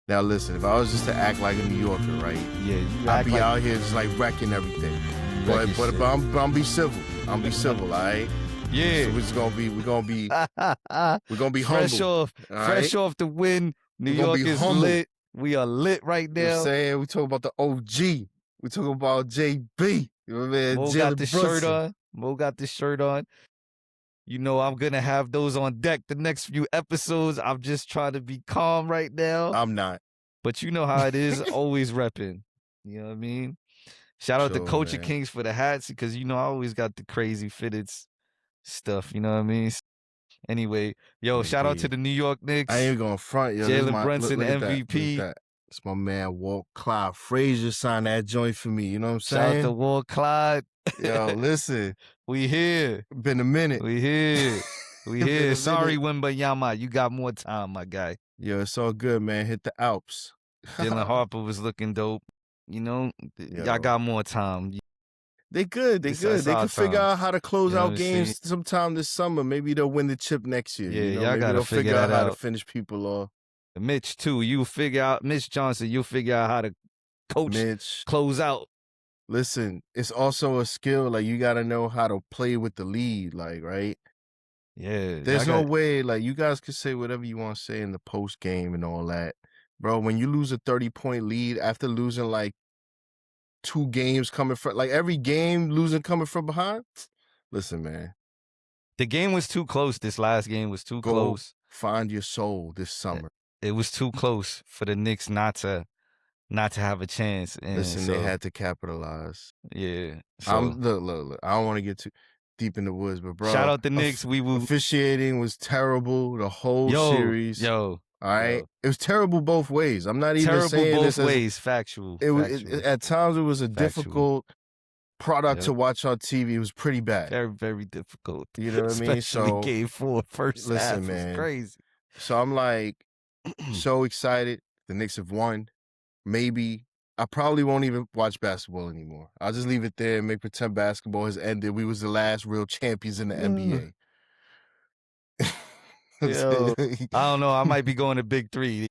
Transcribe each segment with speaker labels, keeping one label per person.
Speaker 1: Now listen, if I was just to act like a New Yorker, right?
Speaker 2: Yeah, you
Speaker 1: I'd
Speaker 2: act
Speaker 1: be
Speaker 2: like
Speaker 1: out here just like wrecking everything. But
Speaker 2: wrecking
Speaker 1: but,
Speaker 2: shit.
Speaker 1: but I'm be civil. I'm be civil, all right?
Speaker 2: Yeah.
Speaker 1: So we're gonna be
Speaker 2: fresh
Speaker 1: humble.
Speaker 2: off,
Speaker 1: All
Speaker 2: fresh
Speaker 1: right?
Speaker 2: off the win. New
Speaker 1: We're gonna be
Speaker 2: York is
Speaker 1: humble.
Speaker 2: lit. We are lit right
Speaker 1: You know what I'm
Speaker 2: now.
Speaker 1: saying? We talking about the OG. We talking about JB. You know what I mean?
Speaker 2: Mo got
Speaker 1: Jalen
Speaker 2: the shirt
Speaker 1: Brunson.
Speaker 2: on. Mo got the shirt on. You know I'm gonna have those on deck the next few episodes. I'm just trying to be calm right now.
Speaker 1: I'm not.
Speaker 2: But you know how it is, always repping. You know what I mean? Shout out to
Speaker 1: Sure,
Speaker 2: Culture
Speaker 1: man.
Speaker 2: Kings for the hats because you know I always got the crazy fitted stuff. You know what I mean? Anyway, yo, shout out to the New York Knicks.
Speaker 1: I ain't gonna front, yo. This is
Speaker 2: Jalen
Speaker 1: my
Speaker 2: Brunson
Speaker 1: look at that. Look at
Speaker 2: MVP.
Speaker 1: that. It's my man Walt Clyde Frazier signed that joint for me. You know what I'm
Speaker 2: Shout out
Speaker 1: saying?
Speaker 2: to Walt Clyde.
Speaker 1: Yo, listen.
Speaker 2: We here.
Speaker 1: Been a minute.
Speaker 2: We here. We
Speaker 1: Been
Speaker 2: here.
Speaker 1: a
Speaker 2: Sorry,
Speaker 1: minute.
Speaker 2: Wembayama. You got more time, my guy.
Speaker 1: Yo, it's all good, man. Hit the Alps.
Speaker 2: Dylan Harper was looking dope. You know, y'all
Speaker 1: Yo.
Speaker 2: got more time.
Speaker 1: They good. They
Speaker 2: It's-
Speaker 1: good.
Speaker 2: it's
Speaker 1: They
Speaker 2: our
Speaker 1: can figure
Speaker 2: time.
Speaker 1: out how to close
Speaker 2: You know
Speaker 1: out
Speaker 2: what I'm
Speaker 1: games sometime this summer. Maybe they'll win the chip next year.
Speaker 2: Yeah,
Speaker 1: you know?
Speaker 2: y'all
Speaker 1: Maybe
Speaker 2: gotta
Speaker 1: they'll
Speaker 2: figure
Speaker 1: out
Speaker 2: that
Speaker 1: how to
Speaker 2: out.
Speaker 1: finish people off.
Speaker 2: Mitch too. You figure out Mitch Johnson. You'll figure out how to coach,
Speaker 1: Mitch,
Speaker 2: close out.
Speaker 1: listen, it's also a skill. Like you got to know how to play with the lead. Like right.
Speaker 2: Yeah,
Speaker 1: There's no way. Like you guys can say whatever you want to say in the post game and all that, bro. When you lose a 30-point lead after losing like 2 games coming from like every game losing coming from behind. Listen, man.
Speaker 2: The game was too close. This last game was too
Speaker 1: Go
Speaker 2: close.
Speaker 1: find your soul this summer.
Speaker 2: It was too close for the Knicks not to have a chance. And
Speaker 1: listen, they had to capitalize.
Speaker 2: Yeah.
Speaker 1: So, look. I don't want to get too deep in the woods, but bro,
Speaker 2: shout out the Knicks. We will.
Speaker 1: Officiating was terrible the whole series.
Speaker 2: All
Speaker 1: right, it was terrible both ways. I'm not even saying
Speaker 2: both
Speaker 1: this
Speaker 2: ways. Factual.
Speaker 1: It was at times it was a difficult product to watch on TV. It was pretty bad.
Speaker 2: Very, very difficult.
Speaker 1: You know what I mean?
Speaker 2: So game 4 first half was crazy.
Speaker 1: So I'm like so excited. The Knicks have won. Maybe I probably won't even watch basketball anymore. I'll just leave it there and make pretend basketball has ended. We was the last real champions in the NBA.
Speaker 2: Yo, I don't know. I might be going to Big 3.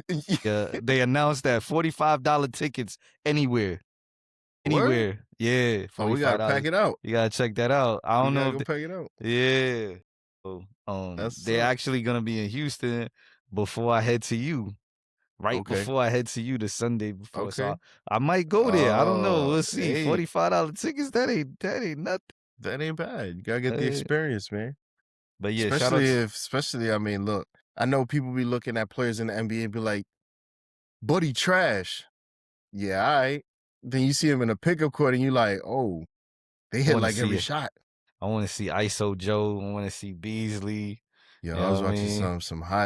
Speaker 2: They announced that $45 tickets anywhere.
Speaker 1: Word?
Speaker 2: Yeah.
Speaker 1: Oh, we gotta pack it out.
Speaker 2: You gotta check that out. I don't know.
Speaker 1: Go pack it out.
Speaker 2: Yeah. So, they're actually gonna be in Houston before I head to you. Right before I head to you the Sunday before.
Speaker 1: Okay.
Speaker 2: So I might go there. I don't know. We'll see.
Speaker 1: Hey.
Speaker 2: $45 tickets. That ain't nothing.
Speaker 1: That ain't bad. You gotta get the experience, man.
Speaker 2: But yeah,
Speaker 1: especially I mean, look, I know people be looking at players in the NBA and be like, buddy trash. Yeah, all right. Then you see him in a pickup court and you like, oh, they hit like every shot.
Speaker 2: I want to see ISO Joe. I want to see Beasley.
Speaker 1: Yo, I was watching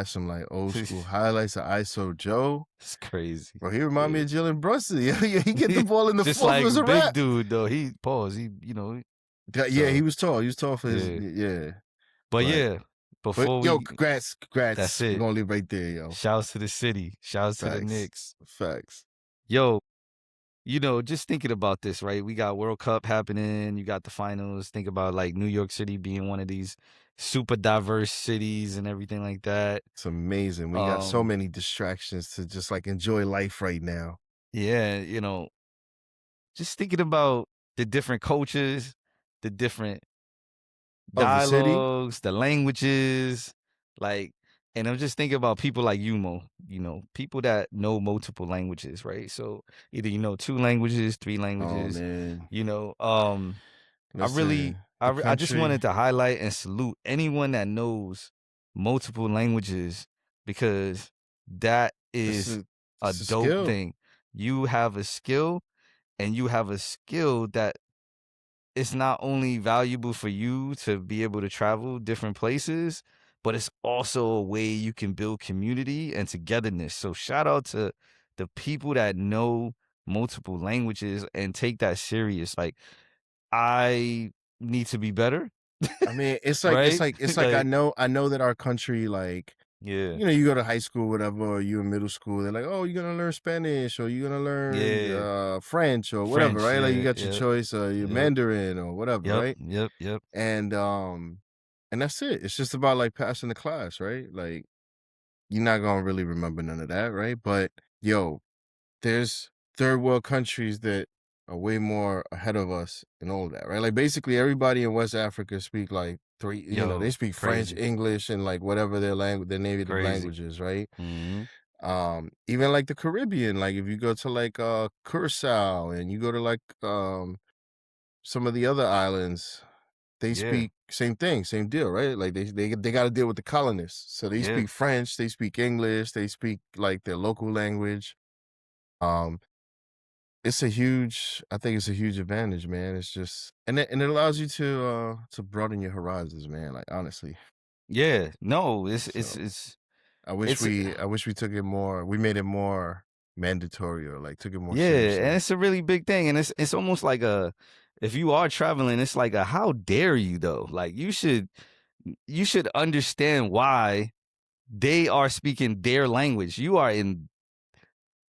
Speaker 1: some like old school highlights of ISO Joe.
Speaker 2: It's crazy.
Speaker 1: Bro, he remind me of Jalen Brunson. Yeah, he get the ball in the
Speaker 2: just
Speaker 1: fourth
Speaker 2: like
Speaker 1: as a
Speaker 2: big
Speaker 1: rap.
Speaker 2: dude though. He paused. He
Speaker 1: Yeah, he was tall. He was tall for his
Speaker 2: But yeah, before
Speaker 1: congrats.
Speaker 2: That's it.
Speaker 1: We're gonna leave right there, yo.
Speaker 2: Shouts to the city. Shouts to the Knicks.
Speaker 1: Facts.
Speaker 2: Yo, you know, just thinking about this, right? We got World Cup happening. You got the finals. Think about like New York City being one of these super diverse cities and everything like that.
Speaker 1: It's amazing. We got so many distractions to just like enjoy life right now.
Speaker 2: Yeah, you know, just thinking about the different cultures, the different dialogues, the languages, like, and I'm just thinking about people like Mo, you know, people that know multiple languages, right? So either you know 2 languages, 3 languages, you know. I just wanted to highlight and salute anyone that knows multiple languages because that is a dope thing. You have a skill, and you have a skill that it's not only valuable for you to be able to travel different places, but it's also a way you can build community and togetherness. So shout out to the people that know multiple languages and take that serious. Like, I need to be better.
Speaker 1: I mean, it's like
Speaker 2: right?
Speaker 1: it's like I know that our country, like, you know, you go to high school, whatever, or you in middle school, they're like, oh, you're gonna learn Spanish or you're gonna learn French or whatever, right? Like you got your choice, your Mandarin or whatever, right?
Speaker 2: Yep.
Speaker 1: And that's it. It's just about like passing the class, right? Like you're not gonna really remember none of that, right? But yo, there's third world countries that are way more ahead of us and all of that, right? Like basically everybody in West Africa speak like three, they
Speaker 2: Yo,
Speaker 1: speak French,
Speaker 2: crazy,
Speaker 1: English, and like whatever their native
Speaker 2: crazy.
Speaker 1: languages, right?
Speaker 2: Mhm.
Speaker 1: Even like the Caribbean, like if you go to like Curacao and you go to like some of the other islands, they
Speaker 2: Yeah,
Speaker 1: speak same thing, same deal, right? Like they got to deal with the colonists, so they
Speaker 2: yeah.
Speaker 1: speak French, they speak English, they speak like their local language. Um, I think it's a huge advantage, man. It's just and it allows you to broaden your horizons, man. Like honestly,
Speaker 2: Yeah, no, it's it's
Speaker 1: so
Speaker 2: it's
Speaker 1: I
Speaker 2: it's
Speaker 1: wish we took it more, we made it more mandatory or like took it more
Speaker 2: yeah, and
Speaker 1: seriously.
Speaker 2: it's a really big thing, and it's almost like a if you are traveling, it's like a how dare you though? Like you should understand why they are speaking their language. You are in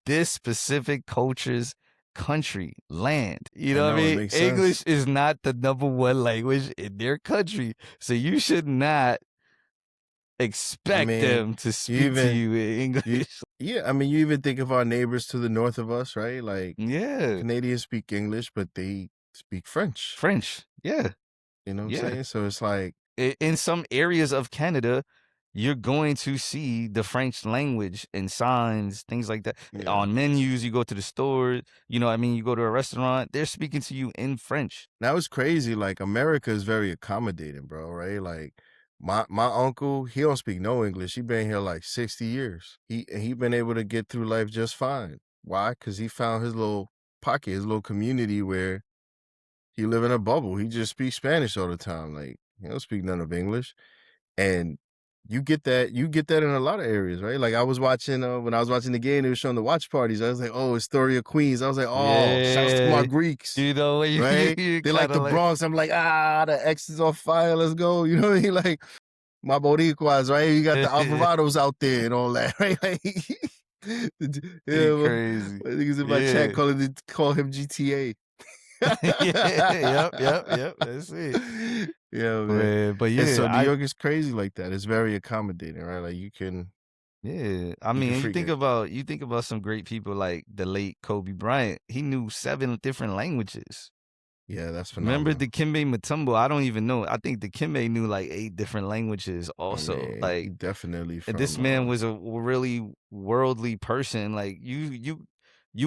Speaker 2: this specific culture's country, land. You
Speaker 1: I
Speaker 2: know what I
Speaker 1: know it
Speaker 2: mean?
Speaker 1: makes sense.
Speaker 2: English is not the number one language in their country. So you should not
Speaker 1: I
Speaker 2: expect
Speaker 1: mean,
Speaker 2: them to
Speaker 1: you
Speaker 2: speak to
Speaker 1: even
Speaker 2: you in
Speaker 1: you
Speaker 2: English.
Speaker 1: yeah, I mean, you even think of our neighbors to the north of us, right? Like
Speaker 2: Yeah.
Speaker 1: Canadians speak English, but they speak French.
Speaker 2: French. Yeah.
Speaker 1: You know what I'm
Speaker 2: Yeah.
Speaker 1: saying? So it's like,
Speaker 2: In some areas of Canada, you're going to see the French language and signs, things like that.
Speaker 1: yeah.
Speaker 2: On menus, you go to the store, you know what I mean? You go to a restaurant, they're speaking to you in French.
Speaker 1: Now it's crazy. Like America is very accommodating, bro. Right? Like my uncle, he don't speak no English. He been here like 60 years. He been able to get through life just fine. Why? Because he found his little pocket, his little community where he live in a bubble. He just speaks Spanish all the time. Like he don't speak none of English. And you get that in a lot of areas, right? Like I was watching when I was watching the game, they were showing the watch parties. I was like, oh, Astoria, Queens. I was like, oh, shouts to my
Speaker 2: Yeah.
Speaker 1: Greeks,
Speaker 2: You know,
Speaker 1: right?
Speaker 2: you
Speaker 1: They like
Speaker 2: kind
Speaker 1: the
Speaker 2: of like,
Speaker 1: Bronx. I'm like, the X is on fire. Let's go. You know what I mean? Like my Boricuas, right? You got the Alvarados out there and all that, right? Like,
Speaker 2: you
Speaker 1: yeah,
Speaker 2: crazy.
Speaker 1: my niggas in my chat
Speaker 2: Yeah.
Speaker 1: call him GTA.
Speaker 2: Yeah. Yep. Yep. Yep. That's it.
Speaker 1: Yeah, man.
Speaker 2: But
Speaker 1: And
Speaker 2: yeah,
Speaker 1: so New York is crazy like that. It's very accommodating, right? Like
Speaker 2: yeah. I
Speaker 1: you can
Speaker 2: mean,
Speaker 1: freak it.
Speaker 2: you think about some great people like the late Kobe Bryant. He knew 7 different languages.
Speaker 1: Yeah, that's
Speaker 2: Remember
Speaker 1: phenomenal.
Speaker 2: Dikembe Mutombo? I don't even know. I think Dikembe knew like 8 different languages
Speaker 1: I
Speaker 2: also.
Speaker 1: mean, he
Speaker 2: Like
Speaker 1: definitely
Speaker 2: and this
Speaker 1: from
Speaker 2: man was a really worldly person. Like you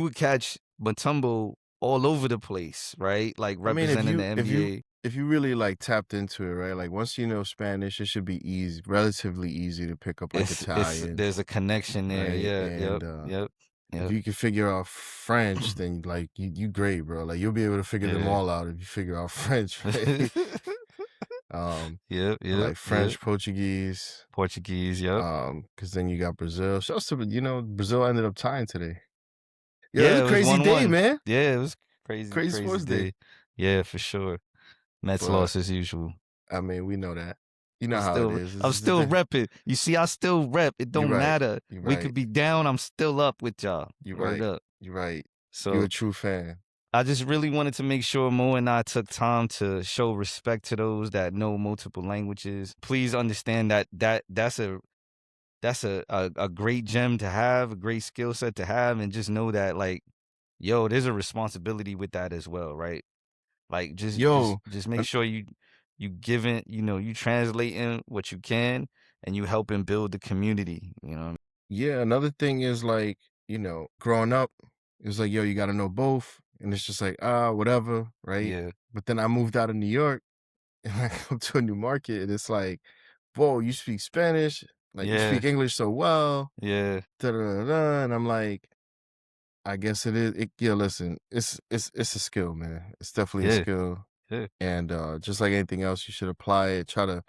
Speaker 2: would catch Mutombo all over the place, right? Like
Speaker 1: I mean,
Speaker 2: representing the NBA.
Speaker 1: if you really like tapped into it, right? Like once you know Spanish, it should be easy, relatively easy to pick up like
Speaker 2: It's
Speaker 1: Italian,
Speaker 2: there's a connection there.
Speaker 1: right?
Speaker 2: Yeah,
Speaker 1: And
Speaker 2: yep, yep,
Speaker 1: if
Speaker 2: yep.
Speaker 1: you can figure out French, then like you great, bro. Like you'll be able to figure them
Speaker 2: Yeah.
Speaker 1: all out if you figure out French, right?
Speaker 2: Yep, yep,
Speaker 1: Like
Speaker 2: yep.
Speaker 1: French, Portuguese,
Speaker 2: Portuguese, yep.
Speaker 1: because then you got Brazil. Shouts to Brazil ended up tying today. Yeah, it was
Speaker 2: Yeah,
Speaker 1: a
Speaker 2: it was
Speaker 1: crazy day,
Speaker 2: 1-1.
Speaker 1: man.
Speaker 2: Yeah, it was crazy,
Speaker 1: Crazy
Speaker 2: crazy
Speaker 1: sports day.
Speaker 2: day. Yeah, for sure. Mets
Speaker 1: But
Speaker 2: lost as usual.
Speaker 1: I mean, we know that. You know how it is.
Speaker 2: I'm still repping. You see, I still rep. It
Speaker 1: You're
Speaker 2: don't
Speaker 1: right.
Speaker 2: matter.
Speaker 1: You're
Speaker 2: We
Speaker 1: right.
Speaker 2: could be down. I'm still up with y'all.
Speaker 1: You're
Speaker 2: Word
Speaker 1: right.
Speaker 2: up.
Speaker 1: You're right. You're a
Speaker 2: So
Speaker 1: true fan.
Speaker 2: I just really wanted to make sure Mo and I took time to show respect to those that know multiple languages. Please understand that that's a great gem to have, a great skill set to have, and just know that like, yo, there's a responsibility with that as well, right? Like
Speaker 1: Yo,
Speaker 2: just make
Speaker 1: an-
Speaker 2: sure you giving, you translating what you can and you helping build the community, you know?
Speaker 1: yeah, another thing is like, growing up, it was like, yo, you got to know both. And it's just like, whatever, right?
Speaker 2: Yeah.
Speaker 1: But then I moved out of New York and I come to a new market and it's like, whoa, you speak Spanish, like you
Speaker 2: Yeah.
Speaker 1: speak English so well,
Speaker 2: Yeah.
Speaker 1: da da da. Da. And I'm like, I guess it is. Yeah, listen, it's a skill, man. It's definitely a
Speaker 2: Yeah.
Speaker 1: skill.
Speaker 2: Yeah.
Speaker 1: And just like anything else, you should apply it. Try to,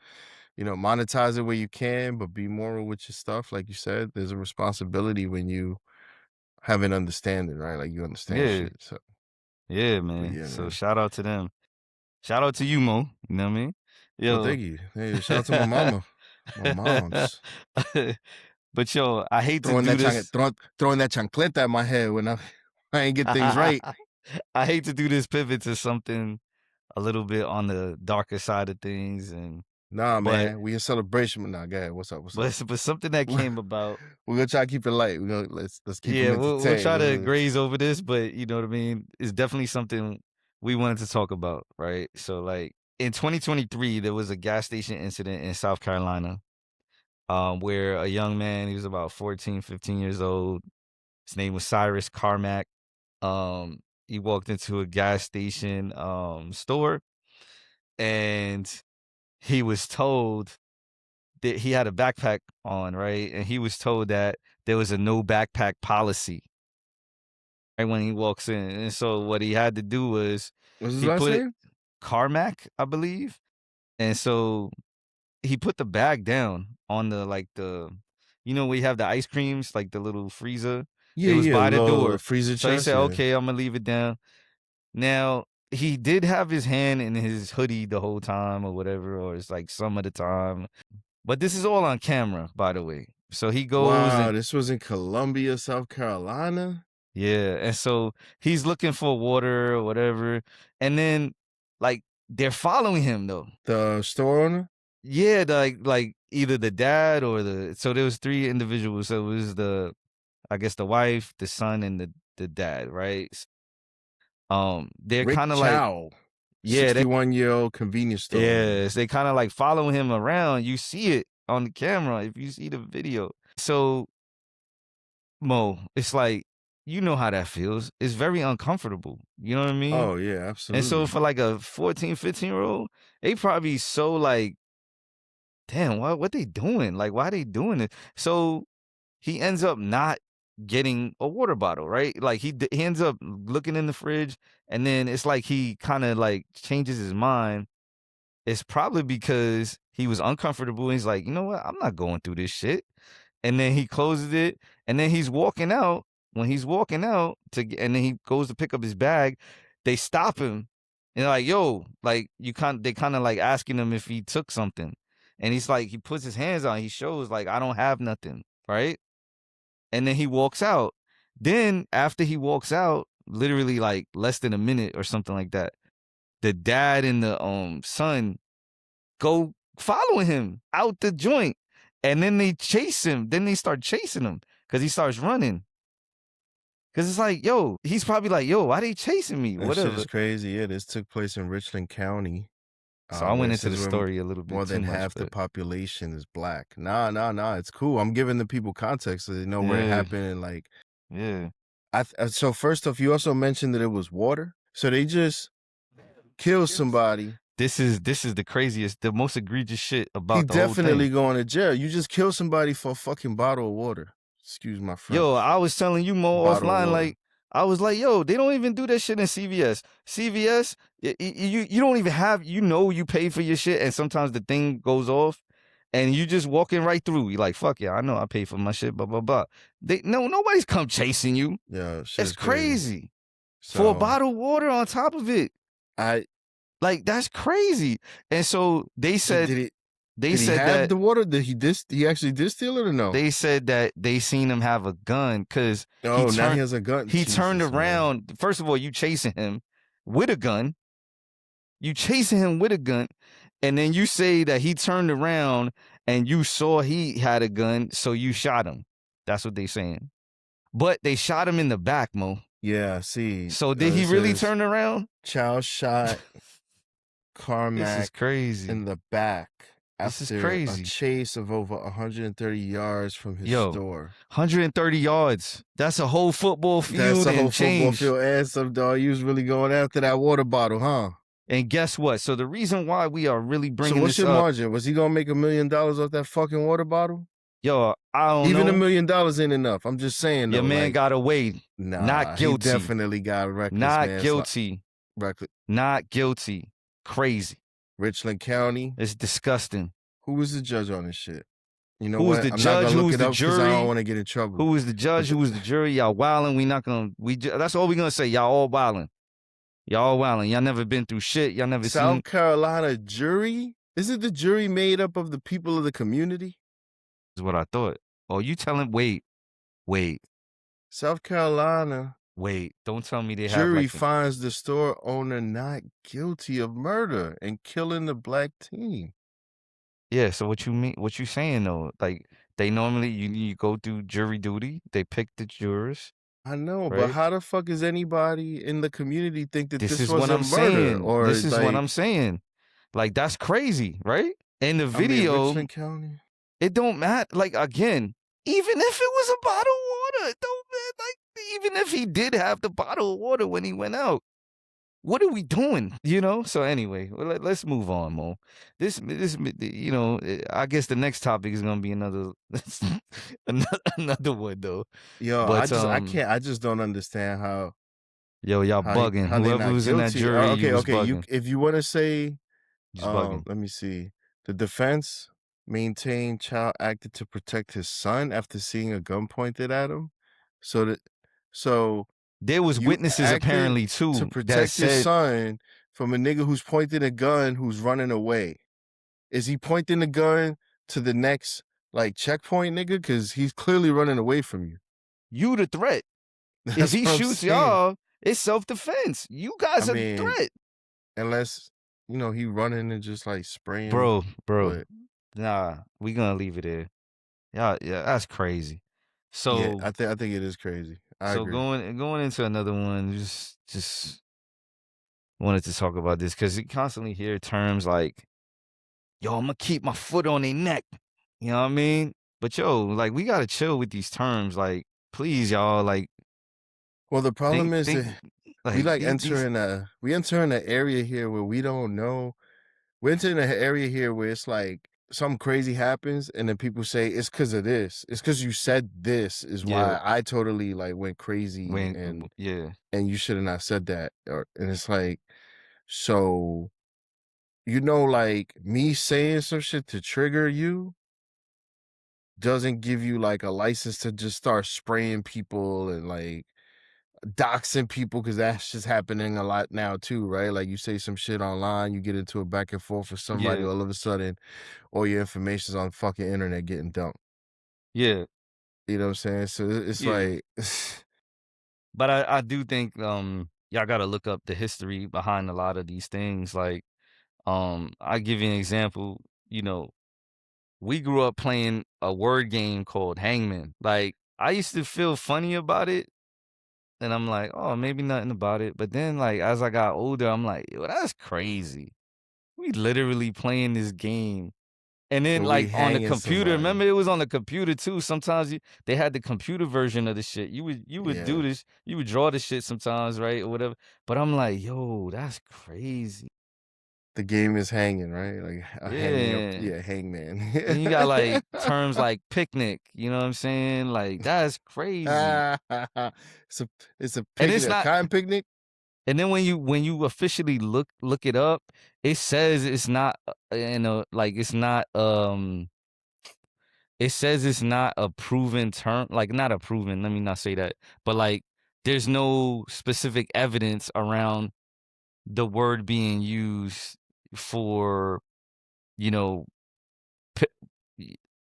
Speaker 1: monetize it where you can, but be moral with your stuff. Like you said, there's a responsibility when you have an understanding, right? Like you understand
Speaker 2: Yeah.
Speaker 1: shit. So,
Speaker 2: Yeah,
Speaker 1: but
Speaker 2: man.
Speaker 1: yeah,
Speaker 2: So
Speaker 1: man.
Speaker 2: shout out to them. Shout out to you, Mo. You know what I mean?
Speaker 1: Well,
Speaker 2: Yo.
Speaker 1: thank you. Hey, shout out to my mama, my mom's
Speaker 2: But yo, I hate to do this.
Speaker 1: throwing that chancleta at my head when I ain't get things right.
Speaker 2: I hate to do this pivot to something a little bit on the darker side of things and
Speaker 1: Nah,
Speaker 2: But
Speaker 1: man, we in celebration. Nah, go ahead. What's up? What's up?
Speaker 2: but something that came about.
Speaker 1: We're gonna try to keep it light. We're gonna let's keep
Speaker 2: Yeah,
Speaker 1: them
Speaker 2: we'll try to
Speaker 1: entertained.
Speaker 2: graze over this, but you know what I mean? It's definitely something we wanted to talk about, right? So like in 2023, there was a gas station incident in South Carolina, where a young man, he was about 14, 15 years old. His name was Cyrus Carmack. He walked into a gas station store, and he was told that he had a backpack on, right? And he was told that there was a no backpack policy right when he walks in. And so what he had to do was
Speaker 1: What's his
Speaker 2: he
Speaker 1: last
Speaker 2: put it
Speaker 1: name?
Speaker 2: Carmack, I believe. And so he put the bag down on we have the ice creams, like the little freezer.
Speaker 1: Yeah,
Speaker 2: It was
Speaker 1: yeah,
Speaker 2: by the
Speaker 1: little
Speaker 2: door.
Speaker 1: freezer
Speaker 2: So he
Speaker 1: chest.
Speaker 2: said,
Speaker 1: Yeah.
Speaker 2: okay, I'm gonna leave it down. Now, he did have his hand in his hoodie the whole time or whatever, or it's like some of the time. But this is all on camera, by the way. So he goes
Speaker 1: Wow,
Speaker 2: and
Speaker 1: this was in Columbia, South Carolina.
Speaker 2: yeah, and so he's looking for water or whatever, and then like they're following him though.
Speaker 1: The store owner.
Speaker 2: Yeah, like either the dad or so there was three individuals. So it was I guess the wife, the son, and the dad, right? They're
Speaker 1: Rick
Speaker 2: kind of like
Speaker 1: Chow,
Speaker 2: yeah,
Speaker 1: 61-year-old convenience store owner.
Speaker 2: yes, they kind of like follow him around. You see it on the camera if you see the video. So Mo, it's like you know how that feels. It's very uncomfortable. You know what I mean?
Speaker 1: Oh yeah,
Speaker 2: And so
Speaker 1: absolutely.
Speaker 2: for like a 14, 15-year-old, they probably so like, damn, what they doing? Like, why they doing it? So he ends up not getting a water bottle, right? Like he ends up looking in the fridge, and then it's like he kind of like changes his mind. It's probably because he was uncomfortable. And he's like, you know what? I'm not going through this shit. And then he closes it, and then he's walking out. When he's walking out and then he goes to pick up his bag, they stop him, and they're like, "Yo, like they kind of like asking him if he took something, and he's like, he puts his hands on, he shows like I don't have nothing, right? And then he walks out. Then after he walks out, literally like less than a minute or something like that, the dad and the son go following him out the joint. And then they chase him. Then they start chasing him because he starts running. Because it's like, yo, he's probably like, yo, why they chasing me?
Speaker 1: That shit
Speaker 2: Whatever.
Speaker 1: is crazy. Yeah, this took place in Richland County.
Speaker 2: So I
Speaker 1: Where
Speaker 2: went
Speaker 1: it
Speaker 2: into the
Speaker 1: says
Speaker 2: story a little bit
Speaker 1: more
Speaker 2: too
Speaker 1: than
Speaker 2: much.
Speaker 1: half the
Speaker 2: But
Speaker 1: population is black. Nah. It's cool. I'm giving the people context so they know where it
Speaker 2: yeah,
Speaker 1: happened and like.
Speaker 2: yeah.
Speaker 1: So first off, you also mentioned that it was water. So they just killed somebody.
Speaker 2: This is the craziest, the most egregious shit about
Speaker 1: He
Speaker 2: the whole
Speaker 1: definitely
Speaker 2: thing.
Speaker 1: going to jail. You just killed somebody for a fucking bottle of water. Excuse my French.
Speaker 2: Yo, I was telling you Mo
Speaker 1: Bottle of
Speaker 2: offline,
Speaker 1: water.
Speaker 2: like I was like, yo, they don't even do that shit in CVS. CVS, you don't even have, you pay for your shit, and sometimes the thing goes off, and you just walking right through. You're like, fuck yeah, I know I pay for my shit, blah blah blah. Nobody's come chasing you.
Speaker 1: Yeah, shit
Speaker 2: It's
Speaker 1: is crazy.
Speaker 2: crazy. For a bottle of water on top of it. Like that's crazy. And so they said
Speaker 1: Did
Speaker 2: he
Speaker 1: have
Speaker 2: that
Speaker 1: the water? Did he actually did steal it or no?
Speaker 2: they said that they seen him have a gun because
Speaker 1: now he has a gun.
Speaker 2: he
Speaker 1: Jesus,
Speaker 2: turned
Speaker 1: man.
Speaker 2: around. First of all, you chasing him with a gun. You chasing him with a gun, and then you say that he turned around and you saw he had a gun, so you shot him. That's what they saying. But they shot him in the back, Mo.
Speaker 1: Yeah, see.
Speaker 2: So did he really turn around?
Speaker 1: Chow shot Carmack
Speaker 2: This is crazy.
Speaker 1: in the back
Speaker 2: This is
Speaker 1: after
Speaker 2: crazy.
Speaker 1: a chase of over 130 yards from his store.
Speaker 2: 130 yards. That's a whole football field.
Speaker 1: That's a whole
Speaker 2: football
Speaker 1: field and some dog. You was really going after that water bottle, huh?
Speaker 2: And guess what? So the reason why we are really bringing
Speaker 1: what's
Speaker 2: this
Speaker 1: your
Speaker 2: up,
Speaker 1: margin? Was he gonna make $1 million off that fucking water bottle?
Speaker 2: Yo, I don't
Speaker 1: Even
Speaker 2: know.
Speaker 1: $1 million ain't enough. I'm just saying though.
Speaker 2: Your man got away.
Speaker 1: Nah,
Speaker 2: not guilty.
Speaker 1: He definitely got reckless.
Speaker 2: Not guilty.
Speaker 1: Reckless.
Speaker 2: Not guilty. Crazy.
Speaker 1: Richland County.
Speaker 2: It's disgusting.
Speaker 1: Who was the judge on this shit? You know
Speaker 2: who
Speaker 1: what?
Speaker 2: Was the
Speaker 1: I'm
Speaker 2: judge?
Speaker 1: not gonna
Speaker 2: who
Speaker 1: look
Speaker 2: was
Speaker 1: it
Speaker 2: the
Speaker 1: up
Speaker 2: jury?
Speaker 1: I don't want to get in trouble.
Speaker 2: Who was the judge? Who was the jury? Y'all wilding. We not gonna. That's all we gonna say. Y'all all wilding. Y'all wilding. Y'all never been through shit. Y'all never
Speaker 1: South
Speaker 2: seen.
Speaker 1: Carolina jury? Isn't the jury made up of the people of the community?
Speaker 2: Is what I thought. Oh, you telling? Wait.
Speaker 1: South Carolina.
Speaker 2: Wait. Don't tell me they
Speaker 1: jury
Speaker 2: have
Speaker 1: finds the store owner not guilty of murder and killing the black teen.
Speaker 2: Yeah, so what you mean what you saying though? Like they normally you go through jury duty, they pick the jurors,
Speaker 1: I know, but
Speaker 2: right?
Speaker 1: how the fuck is anybody in the community think that
Speaker 2: This
Speaker 1: this
Speaker 2: is what
Speaker 1: wasn't
Speaker 2: I'm
Speaker 1: murder
Speaker 2: saying.
Speaker 1: or
Speaker 2: This is what
Speaker 1: like
Speaker 2: I'm saying. Like that's crazy, right? In the
Speaker 1: I mean
Speaker 2: video,
Speaker 1: Richland County?
Speaker 2: it don't matter. Like again, even if it was a bottle of water, it don't like even if he did have the bottle of water when he went out, what are we doing? You know. So anyway, well, let's move on, Mo. This, you know, I guess the next topic is gonna be another, another one though.
Speaker 1: Yo,
Speaker 2: But
Speaker 1: I just don't understand
Speaker 2: yo, y'all bugging.
Speaker 1: how they
Speaker 2: Whoever
Speaker 1: not
Speaker 2: was in that
Speaker 1: guilty.
Speaker 2: jury, you
Speaker 1: Okay,
Speaker 2: was
Speaker 1: okay. You
Speaker 2: bugging.
Speaker 1: if you want to say
Speaker 2: Just bugging.
Speaker 1: let me see. The defense maintained child acted to protect his son after seeing a gun pointed at him. So that so
Speaker 2: There was
Speaker 1: you
Speaker 2: witnesses
Speaker 1: acted
Speaker 2: apparently
Speaker 1: to
Speaker 2: too that
Speaker 1: protect your
Speaker 2: said,
Speaker 1: son from a nigga who's pointing a gun who's running away. Is he pointing the gun to the next like checkpoint, nigga? Because he's clearly running away from you.
Speaker 2: "You the threat. If
Speaker 1: That's
Speaker 2: he
Speaker 1: what I'm
Speaker 2: shoots
Speaker 1: saying.
Speaker 2: y'all, it's self defense. You
Speaker 1: I
Speaker 2: guys are the
Speaker 1: mean,
Speaker 2: threat,
Speaker 1: unless he running and just like spraying,
Speaker 2: bro.
Speaker 1: but
Speaker 2: Nah, we gonna leave it there. Yeah, that's crazy.
Speaker 1: yeah,
Speaker 2: So,
Speaker 1: I think it is crazy. I
Speaker 2: so
Speaker 1: agree.
Speaker 2: going into another one, just wanted to talk about this because you constantly hear terms like, "Yo, I'm gonna keep my foot on their neck." You know what I mean? But yo, like we gotta chill with these terms. Like, please, y'all, like
Speaker 1: Well, the problem is
Speaker 2: think
Speaker 1: that we
Speaker 2: like
Speaker 1: like
Speaker 2: these
Speaker 1: enter in an area here where we don't know. We enter in an area here where it's like something crazy happens, and then people say it's because of this. It's because you said this is
Speaker 2: yeah
Speaker 1: why I totally like went crazy,
Speaker 2: when
Speaker 1: and
Speaker 2: yeah
Speaker 1: you should have not said that. And it's like, so like me saying some shit to trigger you doesn't give you like a license to just start spraying people and like doxing people, because that's just happening a lot now too, right? Like you say some shit online, you get into a back and forth with somebody,
Speaker 2: yeah
Speaker 1: all of a sudden all your information's on fucking internet getting dumped.
Speaker 2: yeah
Speaker 1: You know what I'm saying? So it's
Speaker 2: yeah.
Speaker 1: like
Speaker 2: But I do think y'all gotta look up the history behind a lot of these things. Like I give you an example. You know, we grew up playing a word game called Hangman. Like I used to feel funny about it, and I'm like, oh, maybe nothing about it. But then, like as I got older, I'm like, yo, that's crazy. We literally playing this game. And then,
Speaker 1: where we
Speaker 2: like on the
Speaker 1: hanging
Speaker 2: computer, remember
Speaker 1: somebody.
Speaker 2: it was on the computer too. Sometimes they had the computer version of the shit. You would do
Speaker 1: Yeah.
Speaker 2: this, you would draw the shit sometimes, right, or whatever. But I'm like, yo, that's crazy.
Speaker 1: The game is hanging, right? Like hanging up,
Speaker 2: Yeah.
Speaker 1: yeah, hangman.
Speaker 2: Then you got like terms like picnic. You know what I'm saying? Like that's crazy.
Speaker 1: it's a it's a
Speaker 2: And it's
Speaker 1: picnic, a
Speaker 2: not.
Speaker 1: cotton picnic.
Speaker 2: And then when you officially look it up, it says it's not. Like it's not. It says it's not a proven term, like not a proven, let me not say that, but like there's no specific evidence around the word being used for, you know,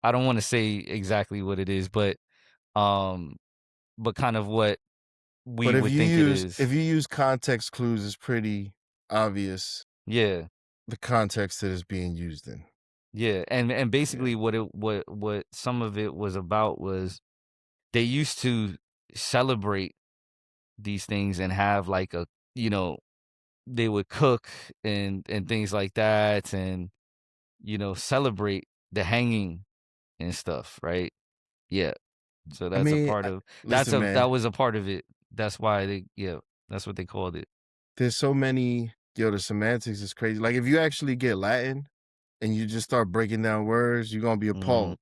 Speaker 2: I don't want to say exactly what it is, um, but kind of what
Speaker 1: But
Speaker 2: we would think it is.
Speaker 1: if you use context clues, it's pretty obvious
Speaker 2: Yeah,
Speaker 1: the context that is being used in.
Speaker 2: yeah, and
Speaker 1: Yeah.
Speaker 2: basically what some of it was about was they used to celebrate these things and have like a you know they would cook and things like that and celebrate the hanging and stuff, right? Yeah, so
Speaker 1: I
Speaker 2: that's a
Speaker 1: mean,
Speaker 2: part of
Speaker 1: listen,
Speaker 2: that
Speaker 1: man,
Speaker 2: was a part of it. That's why that's what they called it.
Speaker 1: there's so many, the semantics is crazy. Like if you actually get Latin and you just start breaking down words, you're gonna be
Speaker 2: Mhm.
Speaker 1: appalled,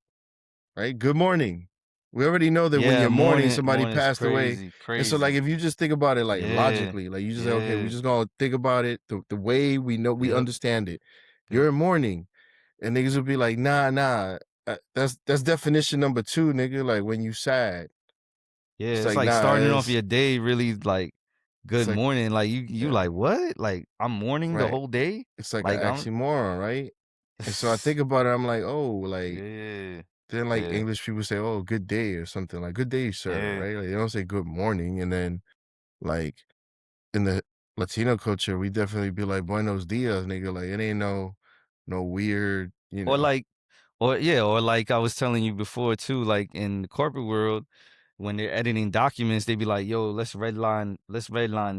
Speaker 1: right? Good morning. We already know that when
Speaker 2: Yeah,
Speaker 1: you're mourning, somebody
Speaker 2: morning's
Speaker 1: passed away.
Speaker 2: crazy,
Speaker 1: And so like
Speaker 2: crazy.
Speaker 1: if you just think about it like
Speaker 2: Yeah,
Speaker 1: logically, like you just say, okay, we
Speaker 2: yeah,
Speaker 1: just gonna think about it the way we know we
Speaker 2: yep,
Speaker 1: understand it.
Speaker 2: yep.
Speaker 1: You're in mourning. And niggas would be like, nah. That's definition number two, nigga. Like when you sad,
Speaker 2: Yeah,
Speaker 1: it's
Speaker 2: it's
Speaker 1: like
Speaker 2: like
Speaker 1: nah.
Speaker 2: starting off your day really like
Speaker 1: It's
Speaker 2: good
Speaker 1: like
Speaker 2: morning. Like you
Speaker 1: yeah,
Speaker 2: like what? Like I'm mourning the
Speaker 1: right.
Speaker 2: whole day.
Speaker 1: It's like an
Speaker 2: Like I'm.
Speaker 1: oxymoron, right? And so I think about it, I'm like, oh, like
Speaker 2: Yeah,
Speaker 1: then like
Speaker 2: yeah,
Speaker 1: English people say, oh, good day or something like good day, sir,
Speaker 2: yeah.
Speaker 1: right? Like they don't say good morning. And then like in the Latino culture, we definitely be like buenos dias, nigga. Like it ain't no weird,
Speaker 2: Or like Or like I was telling you before too, like in the corporate world, when they're editing documents, they be like, "Yo, let's redline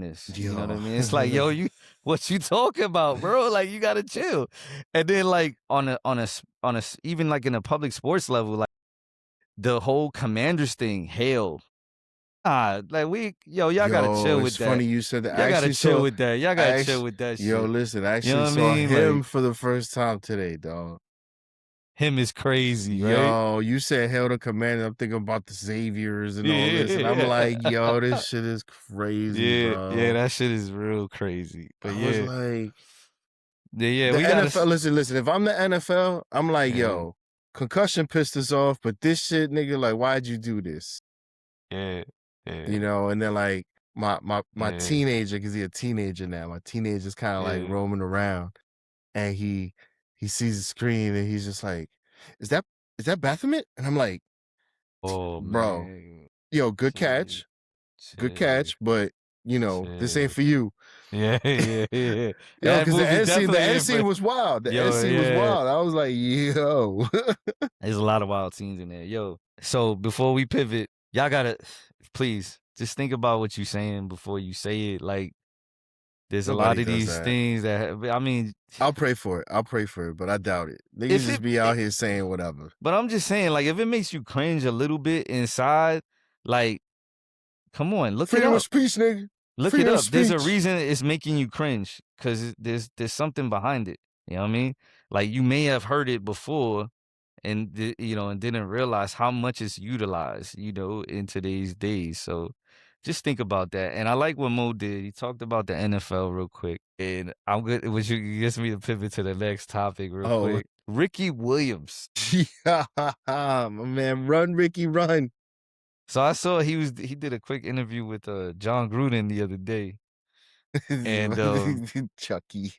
Speaker 2: this." You know what I
Speaker 1: Yo.
Speaker 2: mean? It's like, "Yo, what you talking about, bro? Like, you gotta chill." And then like even like in a public sports level, like the whole Commanders thing, hail. Like y'all gotta
Speaker 1: Yo,
Speaker 2: chill
Speaker 1: it's
Speaker 2: with that.
Speaker 1: funny you said that.
Speaker 2: Y'all gotta chill with that. Y'all
Speaker 1: I
Speaker 2: gotta chill
Speaker 1: actually,
Speaker 2: with that
Speaker 1: yo,
Speaker 2: shit.
Speaker 1: listen, I
Speaker 2: You know
Speaker 1: actually
Speaker 2: what I
Speaker 1: saw
Speaker 2: mean?
Speaker 1: him
Speaker 2: Like,
Speaker 1: for the first time today, dog.
Speaker 2: him is crazy, right?
Speaker 1: Yo, you said Hail to Commander. I'm thinking about the Saviors and all this. And I'm
Speaker 2: Yeah.
Speaker 1: like, yo, this shit is crazy,
Speaker 2: Yeah,
Speaker 1: bro.
Speaker 2: that shit is real crazy. But
Speaker 1: I was
Speaker 2: yeah.
Speaker 1: like,
Speaker 2: Yeah,
Speaker 1: the
Speaker 2: we gotta
Speaker 1: NFL, listen, if I'm the NFL, I'm like,
Speaker 2: yeah,
Speaker 1: yo, concussion pissed us off, but this shit, nigga, like, why'd you do this?
Speaker 2: yeah,
Speaker 1: You
Speaker 2: yeah,
Speaker 1: know, and then like my
Speaker 2: yeah,
Speaker 1: teenager, because he's a teenager now, my teenager's kind of like
Speaker 2: yeah.
Speaker 1: roaming around and he sees the screen and he's just like, is that Baphomet? And I'm like,
Speaker 2: Oh
Speaker 1: bro,
Speaker 2: man.
Speaker 1: yo,
Speaker 2: Shit,
Speaker 1: good
Speaker 2: shit,
Speaker 1: catch, but you know, this ain't
Speaker 2: shit.
Speaker 1: for you.
Speaker 2: Yeah, yeah, yeah.
Speaker 1: Yo,
Speaker 2: That
Speaker 1: because
Speaker 2: movie
Speaker 1: the
Speaker 2: definitely
Speaker 1: end
Speaker 2: ain't
Speaker 1: scene
Speaker 2: for
Speaker 1: was wild. The end
Speaker 2: yo,
Speaker 1: scene was
Speaker 2: yeah.
Speaker 1: wild. I was like, yo.
Speaker 2: There's a lot of wild scenes in there. Yo. So before we pivot, y'all gotta please just think about what you're saying before you say it. Like there's a lot
Speaker 1: Nobody
Speaker 2: of
Speaker 1: does
Speaker 2: these
Speaker 1: that.
Speaker 2: things I mean,
Speaker 1: I'll pray for it, but I doubt it. Niggas
Speaker 2: if
Speaker 1: just be out here saying whatever.
Speaker 2: but I'm just saying, like, if it makes you cringe a little bit inside, like, come on, look it
Speaker 1: Freedom of
Speaker 2: up.
Speaker 1: speech, nigga.
Speaker 2: Look it
Speaker 1: Freedom of
Speaker 2: up. There's a
Speaker 1: speech.
Speaker 2: reason it's making you cringe because there's something behind it. You know what I mean? Like you may have heard it before, and and didn't realize how much it's utilized. In today's days. So just think about that. And I like what Mo did. He talked about the NFL real quick, and I'm good. Which gets me to pivot to the next topic real
Speaker 1: Oh,
Speaker 2: quick. Ricky Williams.
Speaker 1: yeah, my man, run, Ricky, run.
Speaker 2: So I saw he did a quick interview with John Gruden the other day, and
Speaker 1: Chucky.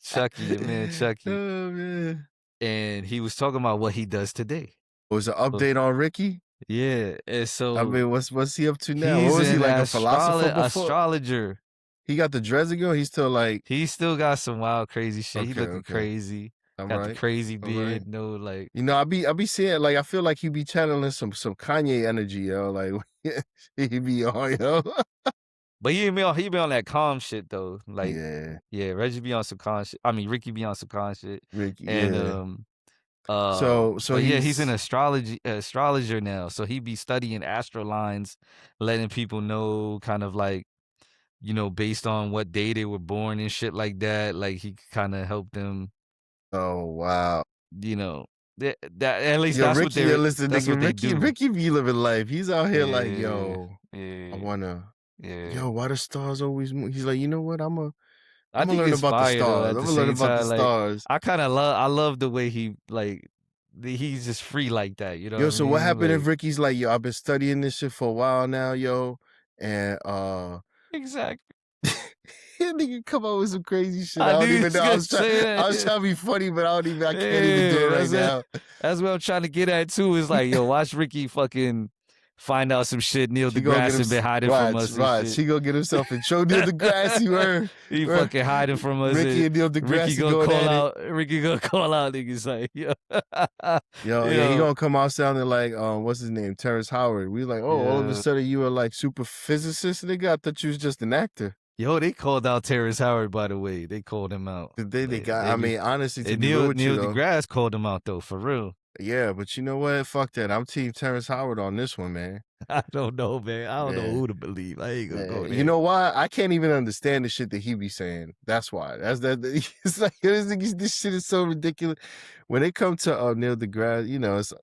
Speaker 2: Chucky, your man Chucky,
Speaker 1: Oh man.
Speaker 2: and he was talking about what he does today.
Speaker 1: Was an
Speaker 2: So,
Speaker 1: update on Ricky?
Speaker 2: yeah, and
Speaker 1: I
Speaker 2: so
Speaker 1: mean, what's he up to now? What
Speaker 2: he's
Speaker 1: was he,
Speaker 2: an
Speaker 1: like, a philosopher before?
Speaker 2: astrologer.
Speaker 1: He got the dreads again? He's still like,
Speaker 2: He still got some wild crazy shit. He looking
Speaker 1: okay.
Speaker 2: crazy.
Speaker 1: All
Speaker 2: Got the
Speaker 1: right.
Speaker 2: crazy
Speaker 1: All right.
Speaker 2: beard. No, like
Speaker 1: You know, I be seeing, like, I feel like he be channeling some Kanye energy, yo. Like he be on, yo.
Speaker 2: but he be on that calm shit though. Like
Speaker 1: Yeah.
Speaker 2: Reggie be on some calm shit. I mean Ricky be on some calm shit.
Speaker 1: Ricky,
Speaker 2: And
Speaker 1: yeah. So
Speaker 2: but yeah, he's an
Speaker 1: he's
Speaker 2: astrologer now. So he be studying astro lines, letting people know kind of like, based on what day they were born and shit like that. Like he kind of helped them,
Speaker 1: oh wow.
Speaker 2: that at least
Speaker 1: Yo, Ricky, yo, listen,
Speaker 2: that's
Speaker 1: nigga,
Speaker 2: what they do.
Speaker 1: Ricky be living life. He's out here like,
Speaker 2: Yeah,
Speaker 1: yo, I
Speaker 2: yeah,
Speaker 1: wanna,
Speaker 2: yeah.
Speaker 1: yo, why the stars always move? He's like, you know what? I'm
Speaker 2: I
Speaker 1: gonna
Speaker 2: think
Speaker 1: learn
Speaker 2: it's
Speaker 1: about the
Speaker 2: fire though.
Speaker 1: stars.
Speaker 2: At
Speaker 1: I'm
Speaker 2: the
Speaker 1: gonna learn
Speaker 2: same
Speaker 1: about the
Speaker 2: time, like
Speaker 1: stars.
Speaker 2: I love the way he like he's just free like that. You know
Speaker 1: Yo,
Speaker 2: what I
Speaker 1: so what
Speaker 2: mean?
Speaker 1: happened if
Speaker 2: Like
Speaker 1: Ricky's like, yo, I've been studying this shit for a while now, yo, and
Speaker 2: exactly.
Speaker 1: nigga come up with some crazy shit. I
Speaker 2: I knew
Speaker 1: don't
Speaker 2: he
Speaker 1: even
Speaker 2: was
Speaker 1: know.
Speaker 2: gonna say
Speaker 1: I was
Speaker 2: that.
Speaker 1: trying to be funny, but I can't even do
Speaker 2: Yeah,
Speaker 1: it right now.
Speaker 2: that's what I'm trying to get at too. Is like, yo, watch Ricky fucking find out some shit Neil
Speaker 1: She gonna get
Speaker 2: deGrasse
Speaker 1: him.
Speaker 2: has been hiding from
Speaker 1: Watch,
Speaker 2: us and
Speaker 1: watch.
Speaker 2: shit.
Speaker 1: She gonna get himself in trouble. Neil deGrasse, you heard?
Speaker 2: He fucking hiding from us.
Speaker 1: Ricky and Neil
Speaker 2: Ricky
Speaker 1: deGrasse
Speaker 2: gonna
Speaker 1: going
Speaker 2: call
Speaker 1: at it.
Speaker 2: out. Ricky gonna call out niggas like, yo,
Speaker 1: Yeah, he gonna come out sounding like what's his name, Terrence Howard. We like, oh, all of a sudden you were like super physicist, nigga. I thought you was just an actor.
Speaker 2: Yo, they called out Terrence Howard, by the way. They called him out.
Speaker 1: They got. I mean, honestly, to be
Speaker 2: Neil
Speaker 1: real with you, though,
Speaker 2: deGrasse called him out though, for real.
Speaker 1: yeah, but you know what? Fuck that. I'm team Terrence Howard on this one, man.
Speaker 2: I don't know, man. I don't know who to believe. I ain't gonna go there.
Speaker 1: You know why? I can't even understand the shit that he be saying. That's why. It's like this shit is so ridiculous. When it come to Neil deGrasse, it's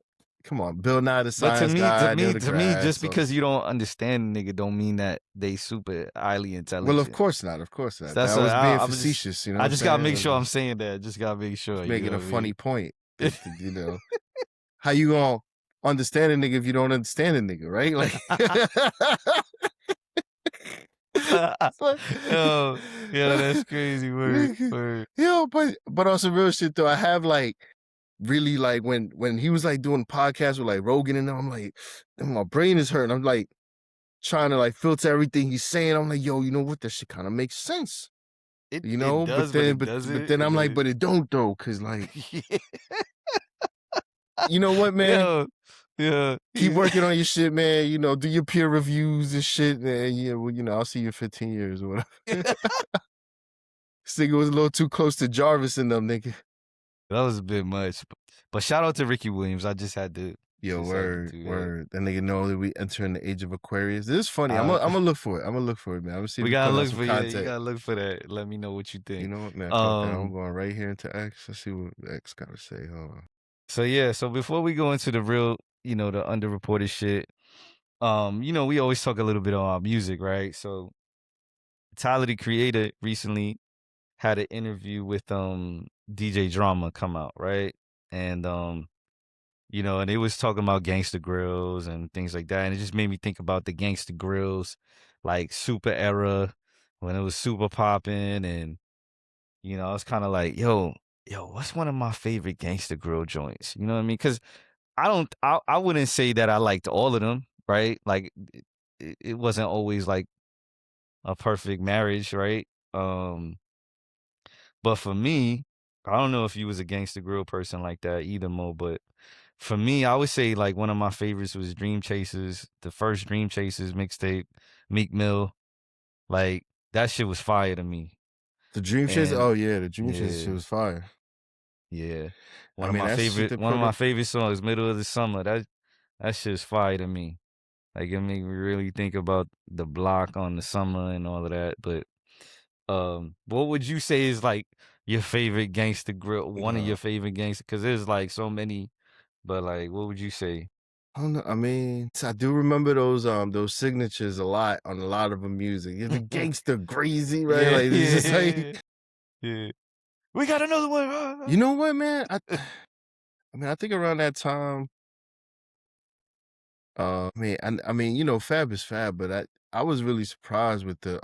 Speaker 1: come on, Bill Nye the
Speaker 2: But
Speaker 1: Science Guy, Neil
Speaker 2: to me,
Speaker 1: deGrasse.
Speaker 2: just because you don't understand nigga don't mean that they super highly intelligent.
Speaker 1: Well, of course not. Of course not.
Speaker 2: That's
Speaker 1: that was being facetious.
Speaker 2: I just gotta make sure I'm saying that. Just gotta make sure.
Speaker 1: Making a funny point. How you gonna understand a nigga if you don't understand a nigga, right? Like,
Speaker 2: yo, that's crazy. Word.
Speaker 1: Yo, but on some real shit though, I have like really like when he was like doing podcasts with like Rogan and I'm like, my brain is hurting. I'm like trying to like filter everything he's saying. I'm like, yo, you know what? That shit kind of makes sense.
Speaker 2: It
Speaker 1: But then I'm like, but it don't though, cause like you know what, man?
Speaker 2: Yeah.
Speaker 1: Keep working on your shit, man. You know, do your peer reviews and shit, man. Yeah, well, you know, I'll see you in 15 years or whatever. This nigga was a little too close to Jarvis and them, nigga.
Speaker 2: That was a bit much. But shout out to Ricky Williams. I just had to
Speaker 1: Yo, word,
Speaker 2: do that.
Speaker 1: word. That nigga know that we entering the age of Aquarius. This is funny. I'm gonna look for it. I'm gonna look for it, man. I'm gonna see if
Speaker 2: we
Speaker 1: we
Speaker 2: gotta
Speaker 1: put out
Speaker 2: look
Speaker 1: some
Speaker 2: for you. You
Speaker 1: content.
Speaker 2: gotta look for that. Let me know what you think.
Speaker 1: You know what, man? Fuck that. I'm going right here into X. Let's see what X gotta say. Hold on.
Speaker 2: So yeah, so before we go into the real, the underreported shit, we always talk a little bit on our music, right? So Tyler the Creator recently had an interview with DJ Drama come out, right? And and they was talking about Gangsta Grillz and things like that. And it just made me think about the Gangsta Grillz, like super era when it was super popping. And, I was kind of like, yo, what's one of my favorite Gangsta Grill joints? You know what I mean? Because I wouldn't say that I liked all of them, right? Like it wasn't always like a perfect marriage, right? But for me, I don't know if you was a Gangsta Grill person like that either, Mo, but for me, I would say like one of my favorites was Dream Chasers, the first Dream Chasers mixtape, Meek Mill. Like that shit was fire to me.
Speaker 1: The Dream Chase?
Speaker 2: And
Speaker 1: Oh yeah, the Dream Chase shit
Speaker 2: yeah,
Speaker 1: was fire.
Speaker 2: yeah.
Speaker 1: I mean, that shit
Speaker 2: One of my favorite songs, Middle of the Summer. That shit's fire to me. Like it made me really think about the block on the summer and all of that. But what would you say is like your favorite Gangsta Grill? One of your favorite gangsta? Because there's like so many. But like, what would you say?
Speaker 1: I don't know. I mean, I do remember those signatures a lot on a lot of the music. Yeah, the Gangsta Greasy, right?
Speaker 2: Yeah,
Speaker 1: Like it's just like,
Speaker 2: yeah. We got another one.
Speaker 1: you know what, man? I mean, I think around that time, I mean, you know, Fab is Fab, but I was really surprised with the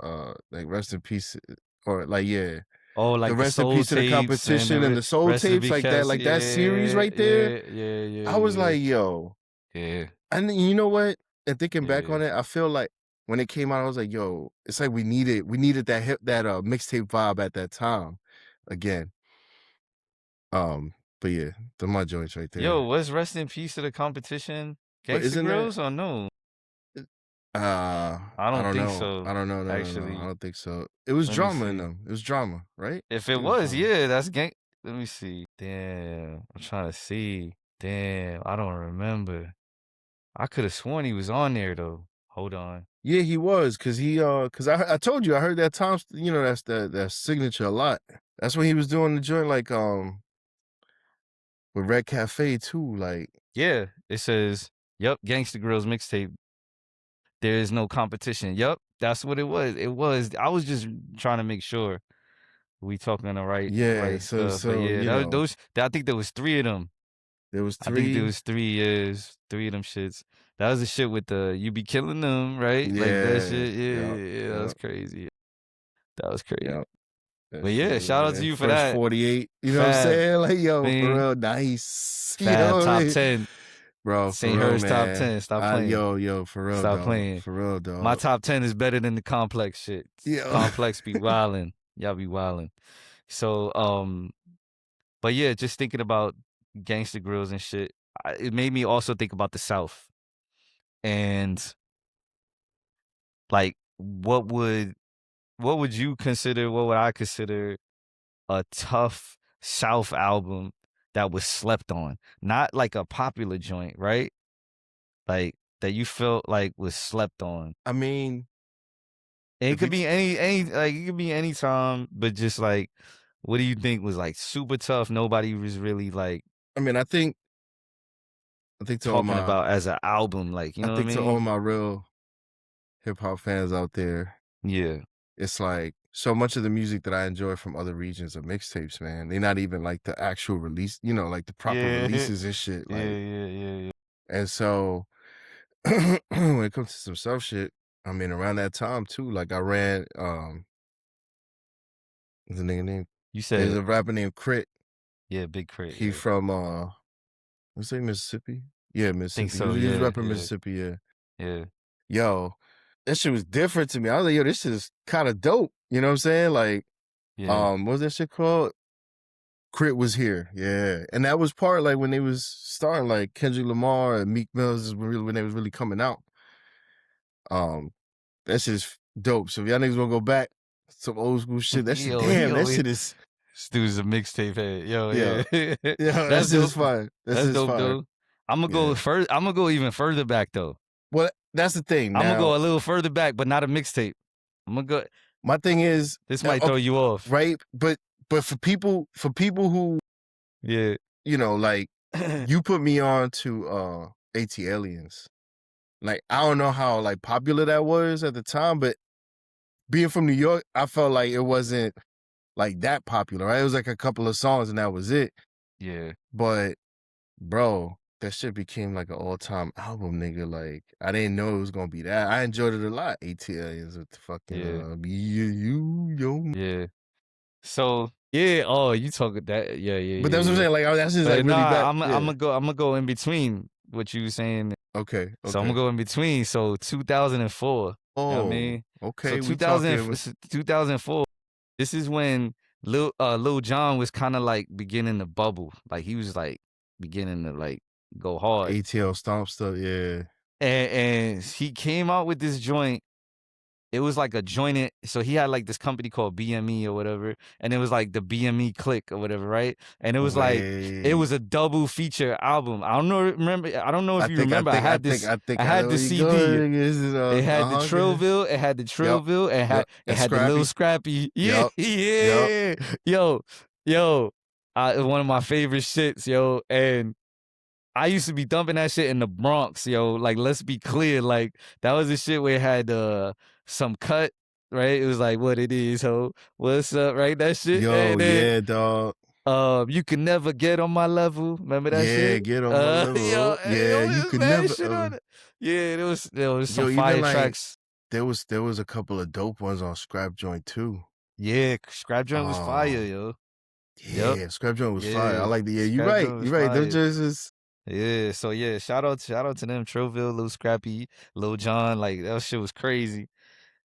Speaker 1: like rest in peace or like yeah,
Speaker 2: Oh,
Speaker 1: the
Speaker 2: like the
Speaker 1: rest in
Speaker 2: soul
Speaker 1: peace to the
Speaker 2: tapes and
Speaker 1: competition and
Speaker 2: the
Speaker 1: the soul
Speaker 2: rest of the
Speaker 1: tapes,
Speaker 2: big cats.
Speaker 1: like that series
Speaker 2: Yeah,
Speaker 1: right there. I was
Speaker 2: yeah.
Speaker 1: like, yo,
Speaker 2: Yeah,
Speaker 1: and you know what? And thinking back
Speaker 2: yeah.
Speaker 1: on it, I feel like when it came out, I was like, yo, it's like we needed that mixtape vibe at that time again. But yeah, the my joints right
Speaker 2: Yo,
Speaker 1: there.
Speaker 2: what's rest in peace to the competition?
Speaker 1: But
Speaker 2: Gangsta
Speaker 1: isn't that
Speaker 2: Grills or no? I
Speaker 1: I
Speaker 2: don't
Speaker 1: don't
Speaker 2: think
Speaker 1: know.
Speaker 2: so.
Speaker 1: I don't know. No. I
Speaker 2: Actually,
Speaker 1: don't think so. It was
Speaker 2: let me
Speaker 1: drama in
Speaker 2: see.
Speaker 1: them. It was drama, right?
Speaker 2: If
Speaker 1: I
Speaker 2: it
Speaker 1: think it was
Speaker 2: was,
Speaker 1: drama.
Speaker 2: yeah, that's gang. Let me see. Damn, I'm trying to see. Damn, I don't remember. I could have sworn he was on there though. Hold on.
Speaker 1: Yeah, he was, cause I told you I heard that Tom, you know, that's that signature a lot. That's when he was doing the joint like with Red Cafe too, like
Speaker 2: Yeah, it says, "Yup, Gangsta Grillz mixtape. There is no competition." Yup, that's what it was. It was. I was just trying to make sure we talking the
Speaker 1: yeah.
Speaker 2: right stuff. But
Speaker 1: So
Speaker 2: yeah,
Speaker 1: you know,
Speaker 2: I think there was 3 of them.
Speaker 1: there was
Speaker 2: I think there
Speaker 1: 3.
Speaker 2: was 3 years, 3 of them shits. That was the shit with the you be killing them, right? Like that
Speaker 1: Yeah,
Speaker 2: shit.
Speaker 1: yeah,
Speaker 2: Yeah, that
Speaker 1: yeah,
Speaker 2: was crazy. That was crazy.
Speaker 1: yeah. That
Speaker 2: But
Speaker 1: shit
Speaker 2: yeah,
Speaker 1: was
Speaker 2: shout out to
Speaker 1: man.
Speaker 2: you for
Speaker 1: Fresh
Speaker 2: that.
Speaker 1: 48. You know what I'm
Speaker 2: Fab,
Speaker 1: saying? Like yo, for
Speaker 2: man.
Speaker 1: real, nice. You
Speaker 2: Fab
Speaker 1: know what I
Speaker 2: top
Speaker 1: mean?
Speaker 2: 10.
Speaker 1: Bro, for
Speaker 2: St.
Speaker 1: real,
Speaker 2: Hurst top
Speaker 1: man.
Speaker 2: 10. Stop playing.
Speaker 1: Yo, for real,
Speaker 2: Stop
Speaker 1: dog.
Speaker 2: playing.
Speaker 1: For real,
Speaker 2: My
Speaker 1: dog.
Speaker 2: top 10 is better than the complex shit.
Speaker 1: Yo.
Speaker 2: Complex be wildin'. Y'all be wildin'. So, but yeah, just thinking about Gangsta Grills and shit, it made me also think about the South. And like, what would you consider, what would I consider a tough South album that was slept on? Not like a popular joint, right? Like that you felt like was slept on.
Speaker 1: I mean,
Speaker 2: And it
Speaker 1: if
Speaker 2: could
Speaker 1: you
Speaker 2: be any like it could be any time, but just like what do you think was like super tough? Nobody was really like
Speaker 1: I mean, I think to all
Speaker 2: talking
Speaker 1: my
Speaker 2: about as an album, like, you know what I
Speaker 1: to all
Speaker 2: mean?
Speaker 1: my real hip hop fans out there,
Speaker 2: Yeah.
Speaker 1: it's like so much of the music that I enjoy from other regions are mixtapes, man. They're not even like the actual release, you know, like the proper
Speaker 2: Yeah.
Speaker 1: releases and shit. Like,
Speaker 2: Yeah.
Speaker 1: and so when it comes to some South shit, I mean, around that time too, like I ran, what's the nigga name?
Speaker 2: You
Speaker 1: There's
Speaker 2: said,
Speaker 1: a rapper named Crit.
Speaker 2: yeah, Big Crit,
Speaker 1: He
Speaker 2: yeah.
Speaker 1: from, let's say Mississippi. Yeah,
Speaker 2: Think
Speaker 1: Mississippi.
Speaker 2: so,
Speaker 1: He was
Speaker 2: yeah,
Speaker 1: rapping Mississippi. Yeah.
Speaker 2: yeah.
Speaker 1: Yo, that shit was different to me. I was like, yo, this shit is kind of dope. You know what I'm saying? Like,
Speaker 2: Yeah.
Speaker 1: what's that shit called? Crit was here, yeah, and that was part like when they was starting, like Kendrick Lamar and Meek Mills is really when they was really coming out. That shit is dope. So if y'all niggas wanna go back, some old school shit, that shit, damn, that shit is.
Speaker 2: This dude's a mixtape head. Yo,
Speaker 1: Yeah,
Speaker 2: yeah.
Speaker 1: yeah,
Speaker 2: That's
Speaker 1: that's just
Speaker 2: dope.
Speaker 1: fire. That's
Speaker 2: That's
Speaker 1: just
Speaker 2: dope,
Speaker 1: fire.
Speaker 2: though. I'm gonna go
Speaker 1: Yeah.
Speaker 2: further. I'm gonna go even further back though.
Speaker 1: Well, that's the thing.
Speaker 2: I'm gonna
Speaker 1: Now,
Speaker 2: go a little further back, but not a mixtape. I'm gonna go.
Speaker 1: my thing is,
Speaker 2: This might throw you off.
Speaker 1: right? But for people who,
Speaker 2: Yeah.
Speaker 1: you know, like you put me on to AT Aliens. Like I don't know how like popular that was at the time, but being from New York, I felt like it wasn't like that popular, right? It was like a couple of songs and that was it.
Speaker 2: Yeah.
Speaker 1: But bro, that shit became like an all-time album, nigga. Like I didn't know it was gonna be that. I enjoyed it a lot. AT Aliens with the fucking you.
Speaker 2: Yeah. So yeah. Oh, you talking that? Yeah.
Speaker 1: But that's what I'm saying. Like, oh, that's just like
Speaker 2: But
Speaker 1: really bad.
Speaker 2: I'm
Speaker 1: Yeah.
Speaker 2: gonna go in between what you were saying.
Speaker 1: Okay.
Speaker 2: So I'm gonna go in between. So 2004. You know what I mean?
Speaker 1: Okay.
Speaker 2: So
Speaker 1: We talking.
Speaker 2: 2004. This is when Lil Jon was kind of like beginning to bubble. Like he was like beginning to like go hard.
Speaker 1: ATL stomp stuff. Yeah.
Speaker 2: And he came out with this joint. It was like a jointed, so he had like this company called BME or whatever, and it was like the BME Click or whatever, right? And it was like it was a double feature album. I don't know if you remember. I had the CD. It had the Trillville. It had the Trillville. It had the Lil Scrappy. Yeah, yeah. Yo, one of my favorite shits, yo, and I used to be dumping that shit in the Bronx, yo. Like, let's be clear. Like, that was the shit where it had some cut, right? It was like, what it is, ho. What's up, right? That shit.
Speaker 1: Yo,
Speaker 2: and then,
Speaker 1: yeah, dog.
Speaker 2: You can never get on my level. Remember that shit?
Speaker 1: Yeah, get on my level.
Speaker 2: Yo,
Speaker 1: you could never.
Speaker 2: Yeah, there was some fire tracks.
Speaker 1: There was a couple of dope ones on Scrap Joint too.
Speaker 2: Yeah, Scrap Joint was fire, yo.
Speaker 1: Yeah, Scrap Joint was fire. I like the you're right. Them jerseys.
Speaker 2: Yeah, so yeah, shout out to them, Trillville, Lil Scrappy, Lil Jon, like that shit was crazy.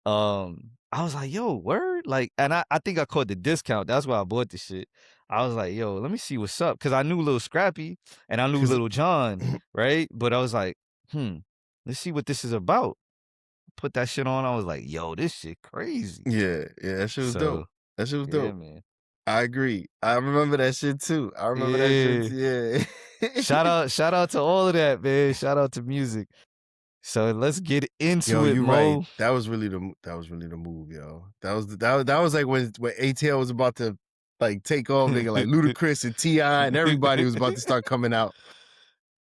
Speaker 2: I was like, yo, word? Like, and I think I caught the discount. That's why I bought the shit. I was like, yo, let me see what's up. Cause I knew Lil Scrappy and I knew Lil Jon, right? But I was like, let's see what this is about. Put that shit on. I was like, yo, this shit crazy.
Speaker 1: Yeah, that shit was dope. That shit was dope.
Speaker 2: Man.
Speaker 1: I agree. I remember that shit too. Yeah.
Speaker 2: Shout out to all of that, man. Shout out to music. So let's get into it,
Speaker 1: you
Speaker 2: Mo.
Speaker 1: right. That was really the move, yo. That was like when ATL was about to like take off, nigga, like Ludacris and T.I. and everybody was about to start coming out.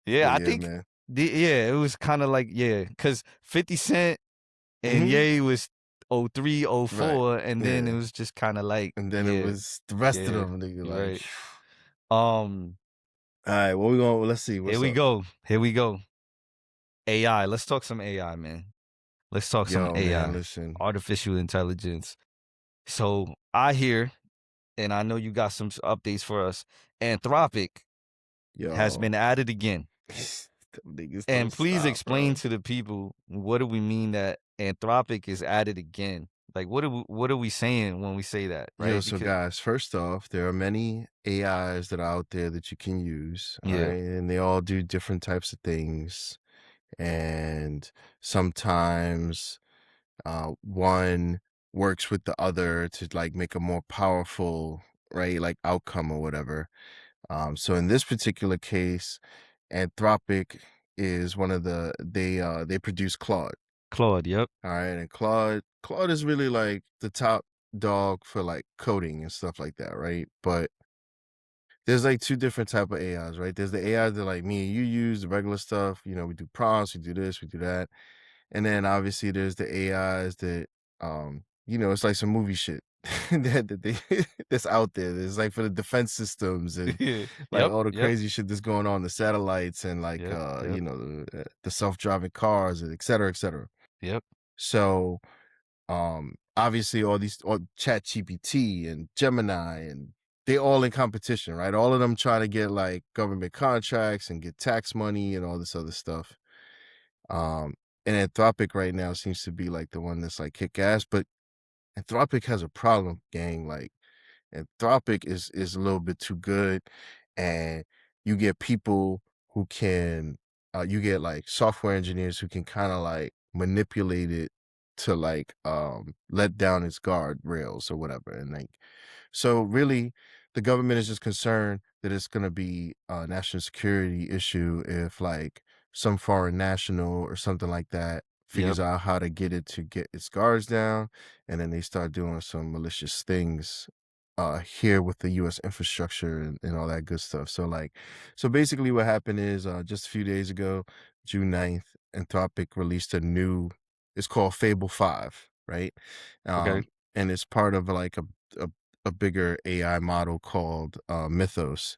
Speaker 2: Yeah, I think man. It was kind of like because 50 Cent and Ye was 03, 04, and then it was just kind of like,
Speaker 1: and then it was the rest of them, nigga. Like,
Speaker 2: right.
Speaker 1: All right, what we going? Let's see.
Speaker 2: Here we go. AI. Let's talk some AI, man. Let's talk some AI.
Speaker 1: Man, listen.
Speaker 2: Artificial intelligence. So I hear, and I know you got some updates for us. Anthropic has been added again. And please explain to the people, what do we mean that Anthropic is added again? Like, what are we saying when we say that, right?
Speaker 1: Yo, so guys, first off, there are many AIs that are out there that you can use, right? And they all do different types of things. And sometimes one works with the other to like make a more powerful, right, like outcome or whatever. So in this particular case, Anthropic is one of they produce Claude.
Speaker 2: Yep.
Speaker 1: All right, and Claude is really like the top dog for like coding and stuff like that, right? But there's like two different type of AIs, right? There's the AI that like me and you use, the regular stuff, you know, we do prompts, we do this, we do that. And then obviously there's the AIs that you know, it's like some movie shit that's out there. There's like for the defense systems and like all the crazy shit that's going on, the satellites and like you know, the self-driving cars and et cetera, et cetera.
Speaker 2: Yep.
Speaker 1: So obviously all Chat GPT and Gemini, and they all in competition, right? All of them trying to get like government contracts and get tax money and all this other stuff. And Anthropic right now seems to be like the one that's like kick ass, but Anthropic has a problem, gang. Like Anthropic is a little bit too good, and you get people who can you get like software engineers who can kind of like manipulate it to like let down its guardrails or whatever. And like so really the government is just concerned that it's going to be a national security issue if like some foreign national or something like that figures
Speaker 2: Yep.
Speaker 1: out how to get it to get its guards down, and then they start doing some malicious things here with the US infrastructure and all that good stuff. So like so basically what happened is just a few days ago, June 9th, Anthropic released a new, it's called Fable 5, right?
Speaker 2: Okay.
Speaker 1: And it's part of like a, a bigger AI model called Mythos.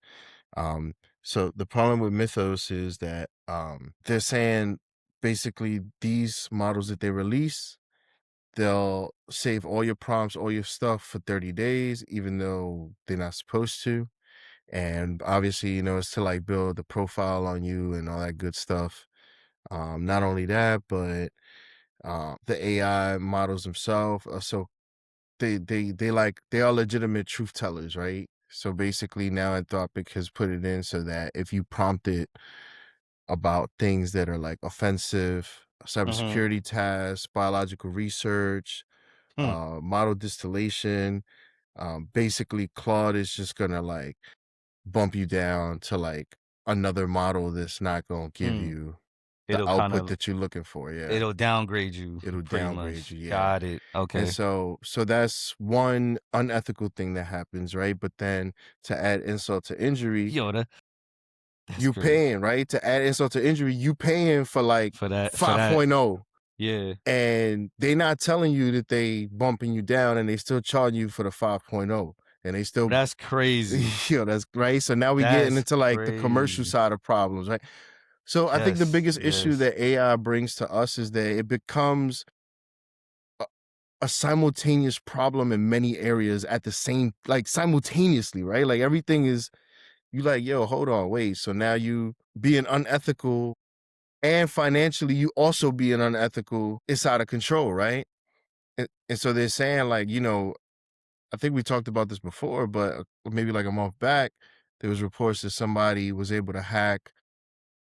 Speaker 1: So the problem with Mythos is that they're saying basically these models that they release, they'll save all your prompts, all your stuff for 30 days, even though they're not supposed to. And obviously, you know, it's to like build a profile on you and all that good stuff. Not only that, but the AI models themselves. So they like they are legitimate truth tellers, right? So basically now Anthropic has put it in so that if you prompt it about things that are like offensive,
Speaker 2: Mm-hmm.
Speaker 1: cybersecurity tasks, biological research,
Speaker 2: Hmm.
Speaker 1: model distillation, basically Claude is just gonna like bump you down to like another model that's not gonna give
Speaker 2: Hmm.
Speaker 1: you the
Speaker 2: It'll kind
Speaker 1: output
Speaker 2: of
Speaker 1: that you're looking for. Yeah.
Speaker 2: it'll downgrade you
Speaker 1: It'll
Speaker 2: pretty
Speaker 1: downgrade
Speaker 2: much.
Speaker 1: you. Yeah.
Speaker 2: Got it.
Speaker 1: And
Speaker 2: Okay.
Speaker 1: so that's one unethical thing that happens, right? But then to add insult to injury,
Speaker 2: Yo, that's
Speaker 1: you
Speaker 2: crazy.
Speaker 1: paying, right? To add insult to injury, you paying for like
Speaker 2: For that.
Speaker 1: 5.0,
Speaker 2: Yeah.
Speaker 1: and they not telling you that they bumping you down, and they still charging you for the 5.0, and they still
Speaker 2: That's crazy.
Speaker 1: that's right. So now we getting
Speaker 2: That's
Speaker 1: into like the commercial
Speaker 2: crazy.
Speaker 1: side of problems, right? So I think the
Speaker 2: Yes.
Speaker 1: biggest issue
Speaker 2: Yes.
Speaker 1: that AI brings to us is that it becomes a simultaneous problem in many areas at the same, like simultaneously, right? Like everything is, you like, yo, hold on, wait. So now you being unethical and financially you also being unethical, it's out of control, right? And so they're saying like, you know, I think we talked about this before, but maybe like a month back, there was reports that somebody was able to hack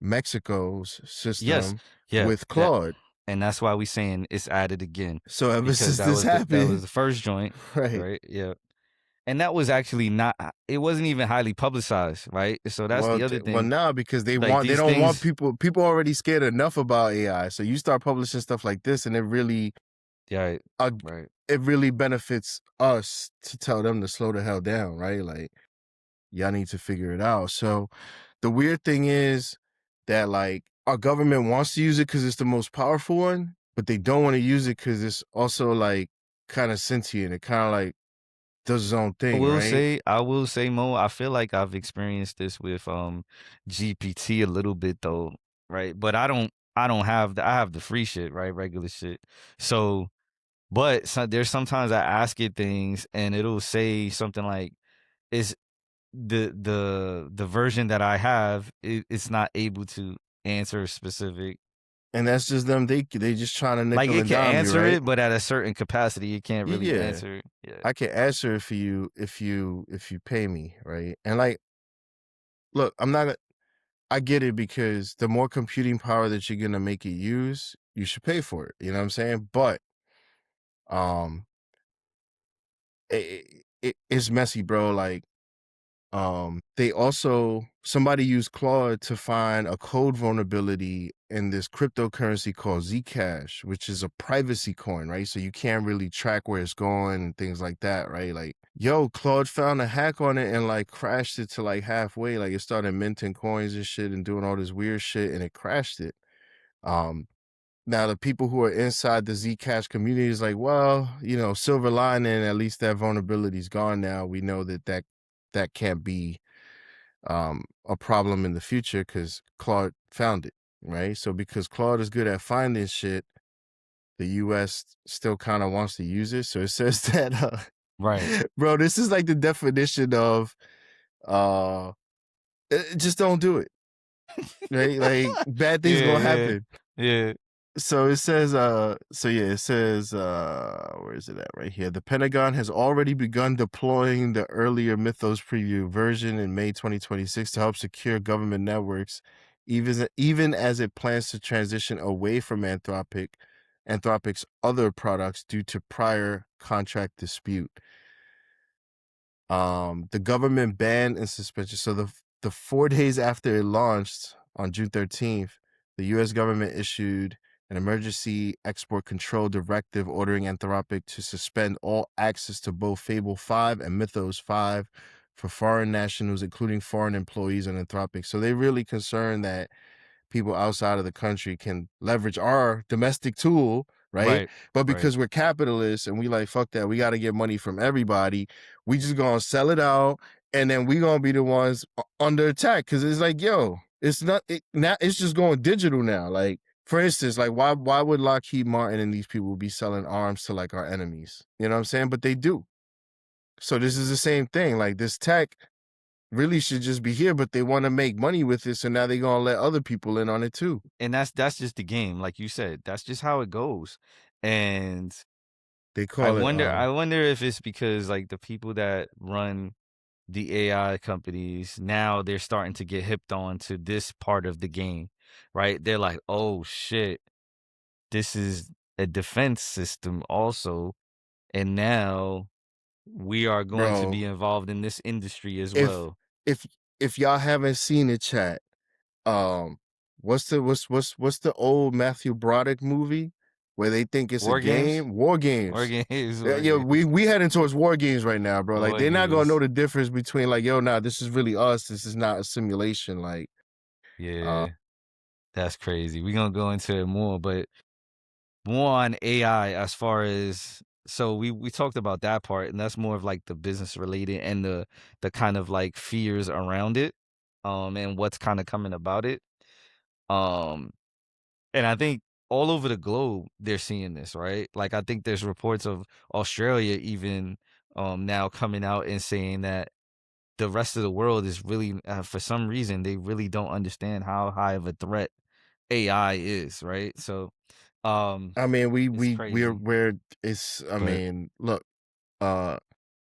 Speaker 1: Mexico's
Speaker 2: Yes.
Speaker 1: system
Speaker 2: Yeah.
Speaker 1: with Claude.
Speaker 2: And that's why we saying it's added again,
Speaker 1: So ever
Speaker 2: because
Speaker 1: since this
Speaker 2: that was
Speaker 1: happened,
Speaker 2: the first joint,
Speaker 1: right?
Speaker 2: right? Yeah. And that was actually not, it wasn't even highly publicized, right? So that's
Speaker 1: Well,
Speaker 2: the other
Speaker 1: well,
Speaker 2: thing.
Speaker 1: now because
Speaker 2: Like
Speaker 1: they
Speaker 2: these
Speaker 1: don't want
Speaker 2: things,
Speaker 1: people. People already scared enough about AI, so you start publishing stuff like this, and
Speaker 2: yeah,
Speaker 1: uh,
Speaker 2: right.
Speaker 1: it really benefits us to tell them to slow the hell down, right? Like y'all need to figure it out. So the weird thing is that like our government wants to use it because it's the most powerful one, but they don't want to use it because it's also like kind of sentient. It kind of like does its own thing, right?
Speaker 2: I will say, Mo, I feel like I've experienced this with GPT a little bit though, right? But I don't have I have the free shit, right? Regular shit. So, but there's sometimes I ask it things and it'll say something like, "Is the version that I have, it's not able to answer specific."
Speaker 1: And that's just them. They just trying to
Speaker 2: Like
Speaker 1: nickel
Speaker 2: it
Speaker 1: and
Speaker 2: can
Speaker 1: dime you,
Speaker 2: answer
Speaker 1: right?
Speaker 2: it, but at a certain capacity, it can't really
Speaker 1: Yeah.
Speaker 2: answer. Yeah.
Speaker 1: I can answer it for you if you pay me, right? And like, look, I'm not. I get it because the more computing power that you're gonna make it use, you should pay for it. You know what I'm saying? But um, it's messy, bro. Like they also somebody used Claude to find a code vulnerability in this cryptocurrency called Zcash, which is a privacy coin, right? So you can't really track where it's going and things like that, right? Like, yo, Claude found a hack on it and like crashed it to like halfway. Like it started minting coins and shit and doing all this weird shit and it crashed it. Um Now the people who are inside the Zcash community is like, well, you know, silver lining, at least that vulnerability's gone now. We know that that can't be a problem in the future because Claude found it, right? So because Claude is good at finding shit, the US still kind of wants to use it. So it says that
Speaker 2: Right.
Speaker 1: bro, this is like the definition of uh just don't do it. Right? Like bad things
Speaker 2: Yeah,
Speaker 1: gonna
Speaker 2: yeah.
Speaker 1: happen.
Speaker 2: Yeah.
Speaker 1: So it says, it says, where is it at? Right here. The Pentagon has already begun deploying the earlier Mythos preview version in May 2026 to help secure government networks, even as it plans to transition away from Anthropic's other products due to prior contract dispute. The government ban and suspension. So the 4 days after it launched on June 13th, the U.S. government issued an emergency export control directive ordering Anthropic to suspend all access to both Fable 5 and Mythos 5 for foreign nationals, including foreign employees on Anthropic. So they're really concerned that people outside of the country can leverage our domestic tool, right?
Speaker 2: Right.
Speaker 1: But
Speaker 2: Right.
Speaker 1: because we're capitalists and we like, fuck that, we got to get money from everybody, we just gonna sell it out, and then we gonna be the ones under attack. Because it's like, yo, it's not now, it's just going digital now. Like, for instance, like why would Lockheed Martin and these people be selling arms to like our enemies? You know what I'm saying? But they do. So this is the same thing. Like, this tech really should just be here, but they want to make money with it, so now they're gonna let other people in on it too.
Speaker 2: And that's just the game, like you said. That's just how it goes. And
Speaker 1: They
Speaker 2: I
Speaker 1: call it
Speaker 2: wonder I wonder if it's because like the people that run the AI companies, now they're starting to get hipped on to this part of the game, right? They're like, "Oh shit, this is a defense system also, and now we are going to be
Speaker 1: bro.
Speaker 2: involved in this industry as
Speaker 1: If
Speaker 2: well."
Speaker 1: if if y'all haven't seen it, chat, um, what's the old Matthew Broderick movie where they think it's a
Speaker 2: War games?
Speaker 1: game? War
Speaker 2: War
Speaker 1: games.
Speaker 2: games,
Speaker 1: Yeah,
Speaker 2: war
Speaker 1: yeah,
Speaker 2: games.
Speaker 1: we heading towards war games right now, bro. Like,
Speaker 2: War
Speaker 1: they're not gonna know
Speaker 2: games.
Speaker 1: the difference between like, yo, nah, this is really us. This is not a simulation. Like,
Speaker 2: Yeah, that's crazy. We're gonna go into it more, but more on AI as far as so we talked about that part, and that's more of like the business related and the kind of like fears around it, and what's kind of coming about it. Um, and I think all over the globe they're seeing this, right? Like I think there's reports of Australia even now coming out and saying that the rest of the world is really for some reason they really don't understand how high of a threat AI is, right? So
Speaker 1: I mean,
Speaker 2: it's crazy.
Speaker 1: we're it's. I
Speaker 2: But
Speaker 1: mean, look, uh,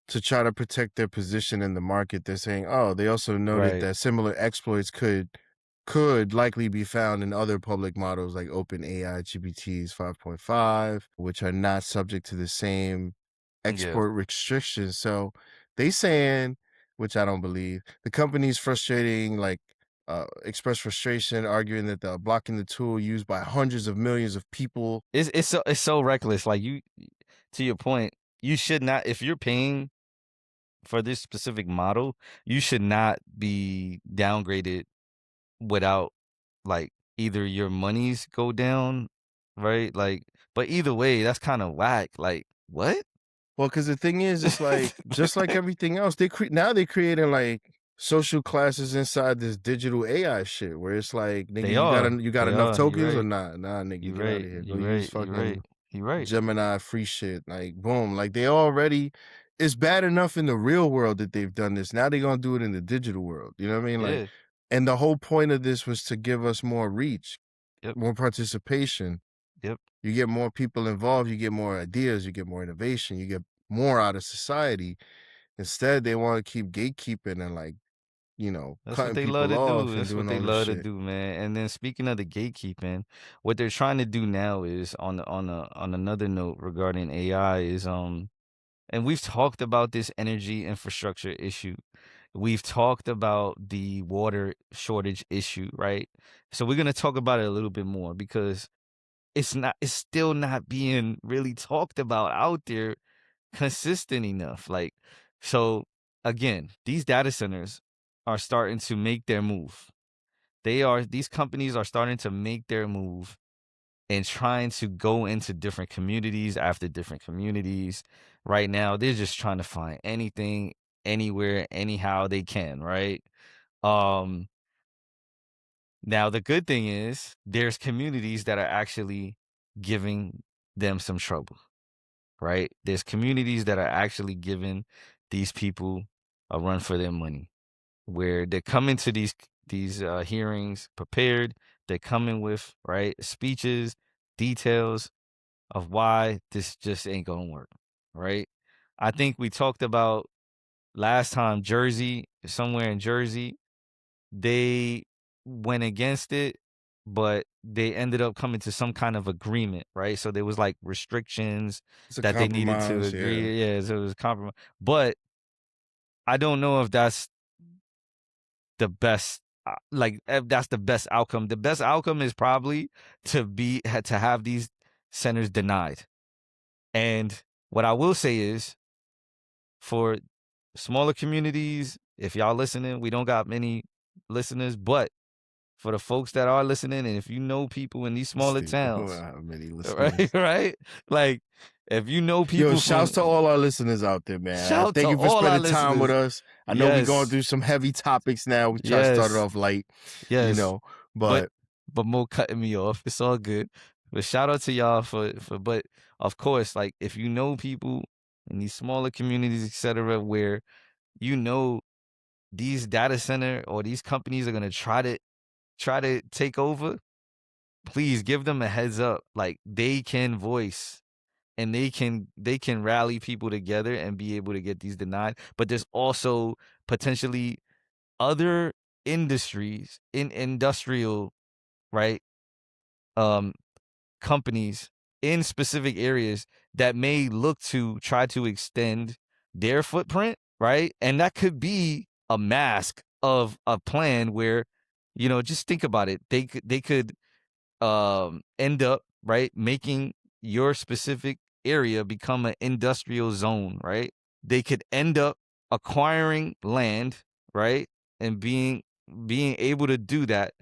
Speaker 1: to try to protect their position in the market, they're saying, oh, they also noted
Speaker 2: right.
Speaker 1: that similar exploits could likely be found in other public models like OpenAI GPT's 5.5, which are not subject to the same
Speaker 2: Yeah.
Speaker 1: export restrictions. So they saying, which I don't believe, the company's frustrating, like, express frustration, arguing that they're blocking the tool used by hundreds of millions of people.
Speaker 2: It's so reckless. Like you to your point, you should not if you're paying for this specific model, you should not be downgraded without like either your monies go down, right? Like but either way, that's kind of whack. Like, what?
Speaker 1: Well, because the thing is, it's like just like everything else, now they creating like social classes inside this digital AI shit, where it's like, nigga,
Speaker 2: They are.
Speaker 1: you got
Speaker 2: They
Speaker 1: enough
Speaker 2: are. You
Speaker 1: tokens or
Speaker 2: right.
Speaker 1: not? Nah, nigga,
Speaker 2: You
Speaker 1: get out of
Speaker 2: right.
Speaker 1: here. Go
Speaker 2: You
Speaker 1: use
Speaker 2: right. You right.
Speaker 1: fucking
Speaker 2: You right.
Speaker 1: Gemini free shit. Like, boom. Like, they already, it's bad enough in the real world that they've done this. Now they're gonna do it in the digital world. You know what I mean? Like,
Speaker 2: Yeah.
Speaker 1: and the whole point of this was to give us more reach,
Speaker 2: Yep.
Speaker 1: more participation.
Speaker 2: Yep.
Speaker 1: You get more people involved, you get more ideas, you get more innovation, you get more out of society. Instead, they want to keep gatekeeping and, like,
Speaker 2: That's what
Speaker 1: cutting
Speaker 2: they love
Speaker 1: people
Speaker 2: to do.
Speaker 1: off and
Speaker 2: That's what
Speaker 1: doing
Speaker 2: they
Speaker 1: all this
Speaker 2: love to
Speaker 1: shit.
Speaker 2: do, man. And then speaking of the gatekeeping, what they're trying to do now is on another note regarding AI is and we've talked about this energy infrastructure issue. We've talked about the water shortage issue, right? So we're gonna talk about it a little bit more because it's still not being really talked about out there consistent enough. Like, so again, these data centers are starting to make their move. These companies are starting to make their move and trying to go into different communities after different communities. Right now, they're just trying to find anything, anywhere, anyhow they can, right? Um, Now the good thing is there's communities that are actually giving them some trouble, right? There's communities that are actually giving these people a run for their money, where they're coming to these hearings prepared. They're coming with right speeches. details of why this just ain't gonna work, right? I think we talked about last time Jersey, somewhere in Jersey, they went against it, but they ended up coming to some kind of agreement, right? So there was like restrictions
Speaker 1: It's a
Speaker 2: that they needed to
Speaker 1: compromise, yeah.
Speaker 2: agree. Yeah, so it was compromise. But I don't know if that's the best like if that's the best outcome. The best outcome is probably to have these centers denied. And what I will say is for smaller communities, if y'all listening, we don't got many listeners, but for the folks that are listening, and if you know people in these smaller
Speaker 1: Stupid. Who
Speaker 2: towns,
Speaker 1: have many
Speaker 2: right,
Speaker 1: listeners?
Speaker 2: right, like if you know
Speaker 1: Yo,
Speaker 2: people
Speaker 1: shouts
Speaker 2: from,
Speaker 1: to all our listeners out there, man.
Speaker 2: shout to
Speaker 1: Thank you for
Speaker 2: all our
Speaker 1: spending time with
Speaker 2: listeners.
Speaker 1: us. I know we going
Speaker 2: Yes,
Speaker 1: through some heavy topics now. We try to start it
Speaker 2: yes,
Speaker 1: off light,
Speaker 2: yes, but
Speaker 1: but
Speaker 2: Mo cutting me off. It's all good. But shout out to y'all for. But of course, like if you know people in these smaller communities, etc., where you know these data center or these companies are gonna try to take over, please give them a heads up. Like they can voice and they can rally people together and be able to get these denied. But there's also potentially other industries in industrial, right? Um companies in specific areas that may look to try to extend their footprint, right? And that could be a mask of a plan where, just think about it. They could end up, right, making your specific area become an industrial zone, right? They could end up acquiring land, right? And being able to do that.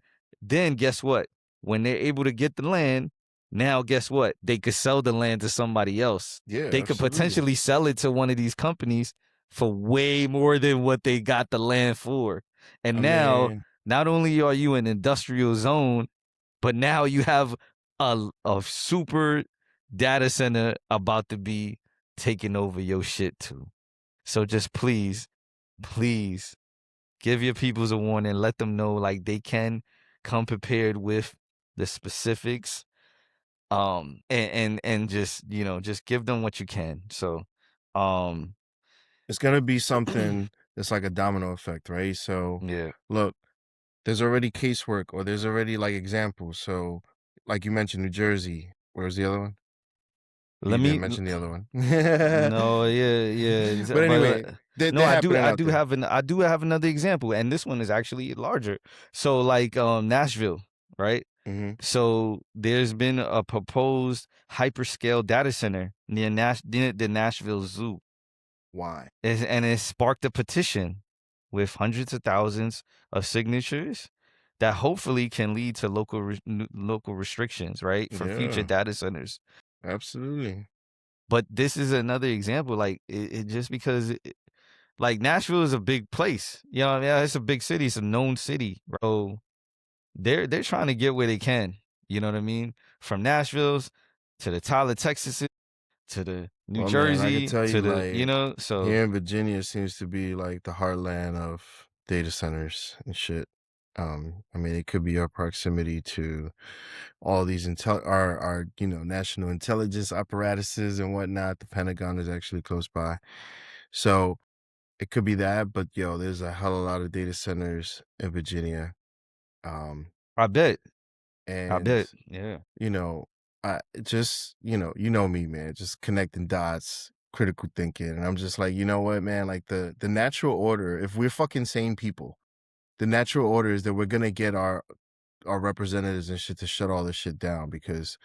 Speaker 2: Then guess what? When they're able to get the land, now guess what? They could sell the land to somebody else.
Speaker 1: yeah,
Speaker 2: They could
Speaker 1: absolutely.
Speaker 2: potentially sell it to one of these companies for way more than what they got the land for.
Speaker 1: I
Speaker 2: And now,
Speaker 1: mean,
Speaker 2: not only are you an industrial zone, but now you have a super data center about to be taking over your shit too. So just please give your peoples a warning. Let them know like they can come prepared with the specifics. And just just give them what you can. So um
Speaker 1: it's gonna be something that's like a domino effect, right? So,
Speaker 2: yeah.
Speaker 1: look, there's already casework or there's already like examples. So, like you mentioned, New Jersey. Where's the other one?
Speaker 2: Let
Speaker 1: You didn't
Speaker 2: me
Speaker 1: mention the other one.
Speaker 2: No, yeah,
Speaker 1: But
Speaker 2: but
Speaker 1: anyway, they're,
Speaker 2: no,
Speaker 1: they're happening out there.
Speaker 2: I do have another example, and this one is actually larger. So, like, Nashville, right?
Speaker 1: Hmm.
Speaker 2: So there's been a proposed hyperscale data center near the Nashville Zoo,
Speaker 1: Why?
Speaker 2: and it sparked a petition with hundreds of thousands of signatures that hopefully can lead to local restrictions, right, for future
Speaker 1: Yeah,
Speaker 2: data centers.
Speaker 1: absolutely.
Speaker 2: But this is another example, like it just because like Nashville is a big place, what I mean? It's a big city, it's a known city, bro. They're trying to get where they can, you know what I mean? From Nashville's to the Tyler, Texas, to the New
Speaker 1: Well, man, I can
Speaker 2: Jersey,
Speaker 1: tell you,
Speaker 2: to the
Speaker 1: like,
Speaker 2: so
Speaker 1: here in Virginia seems to be like the heartland of data centers and shit. I mean, it could be our proximity to all these our national intelligence apparatuses and whatnot. The Pentagon is actually close by, so it could be that. But yo, there's a hell of a lot of data centers in Virginia, um,
Speaker 2: I bet. I
Speaker 1: and
Speaker 2: bet. Yeah.
Speaker 1: you know, I just, you know me, man, just connecting dots, critical thinking. And I'm just like, you know what, man, like the natural order, if we're fucking sane people, the natural order is that we're gonna get our representatives and shit to shut all this shit down because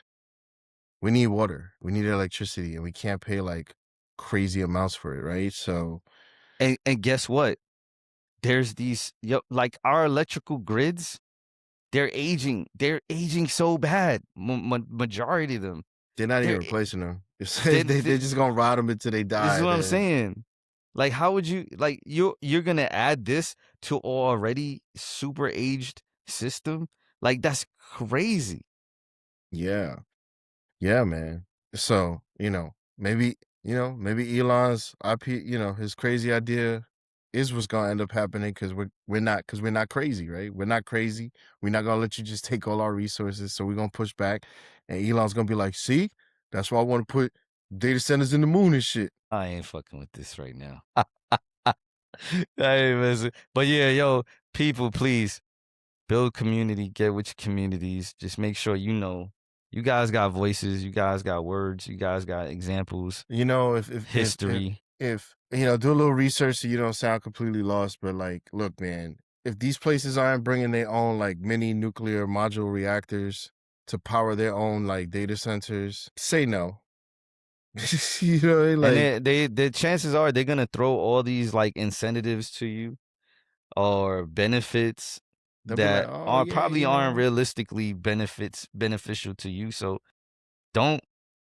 Speaker 1: we need water, we need electricity, and we can't pay like crazy amounts for it, right? So
Speaker 2: And guess what? There's these like our electrical grids, they're aging. They're aging so bad. Majority of them.
Speaker 1: they're not even
Speaker 2: They're
Speaker 1: replacing them.
Speaker 2: they,
Speaker 1: They're
Speaker 2: they
Speaker 1: just gonna ride them until they
Speaker 2: This is
Speaker 1: die.
Speaker 2: what I'm
Speaker 1: Then
Speaker 2: saying. Like, how would you like you're gonna add this to already super aged system? Like, that's crazy.
Speaker 1: yeah. Yeah, man. So, maybe Elon's IP, his crazy idea is what's gonna end up happening because we're not crazy, right? We're not crazy. We're not gonna let you just take all our resources. So we're gonna push back, and Elon's gonna be like, "See, that's why I want to put data centers in the moon and shit."
Speaker 2: I ain't fucking with this right now. I ain't messing. But yeah, yo, people, please build community, get with your communities. Just make sure you guys got voices, you guys got words, you guys got examples,
Speaker 1: You know,
Speaker 2: history.
Speaker 1: if you know, do a little research so you don't sound completely lost. But like, look, man, if these places aren't bringing their own like mini nuclear module reactors to power their own like data centers, say no. You know,
Speaker 2: And
Speaker 1: like
Speaker 2: the chances are they're gonna throw all these like incentives to you or benefits
Speaker 1: they'll be like,
Speaker 2: that
Speaker 1: "Oh
Speaker 2: are
Speaker 1: yeah,
Speaker 2: probably
Speaker 1: you
Speaker 2: aren't
Speaker 1: know."
Speaker 2: realistically beneficial to you. So don't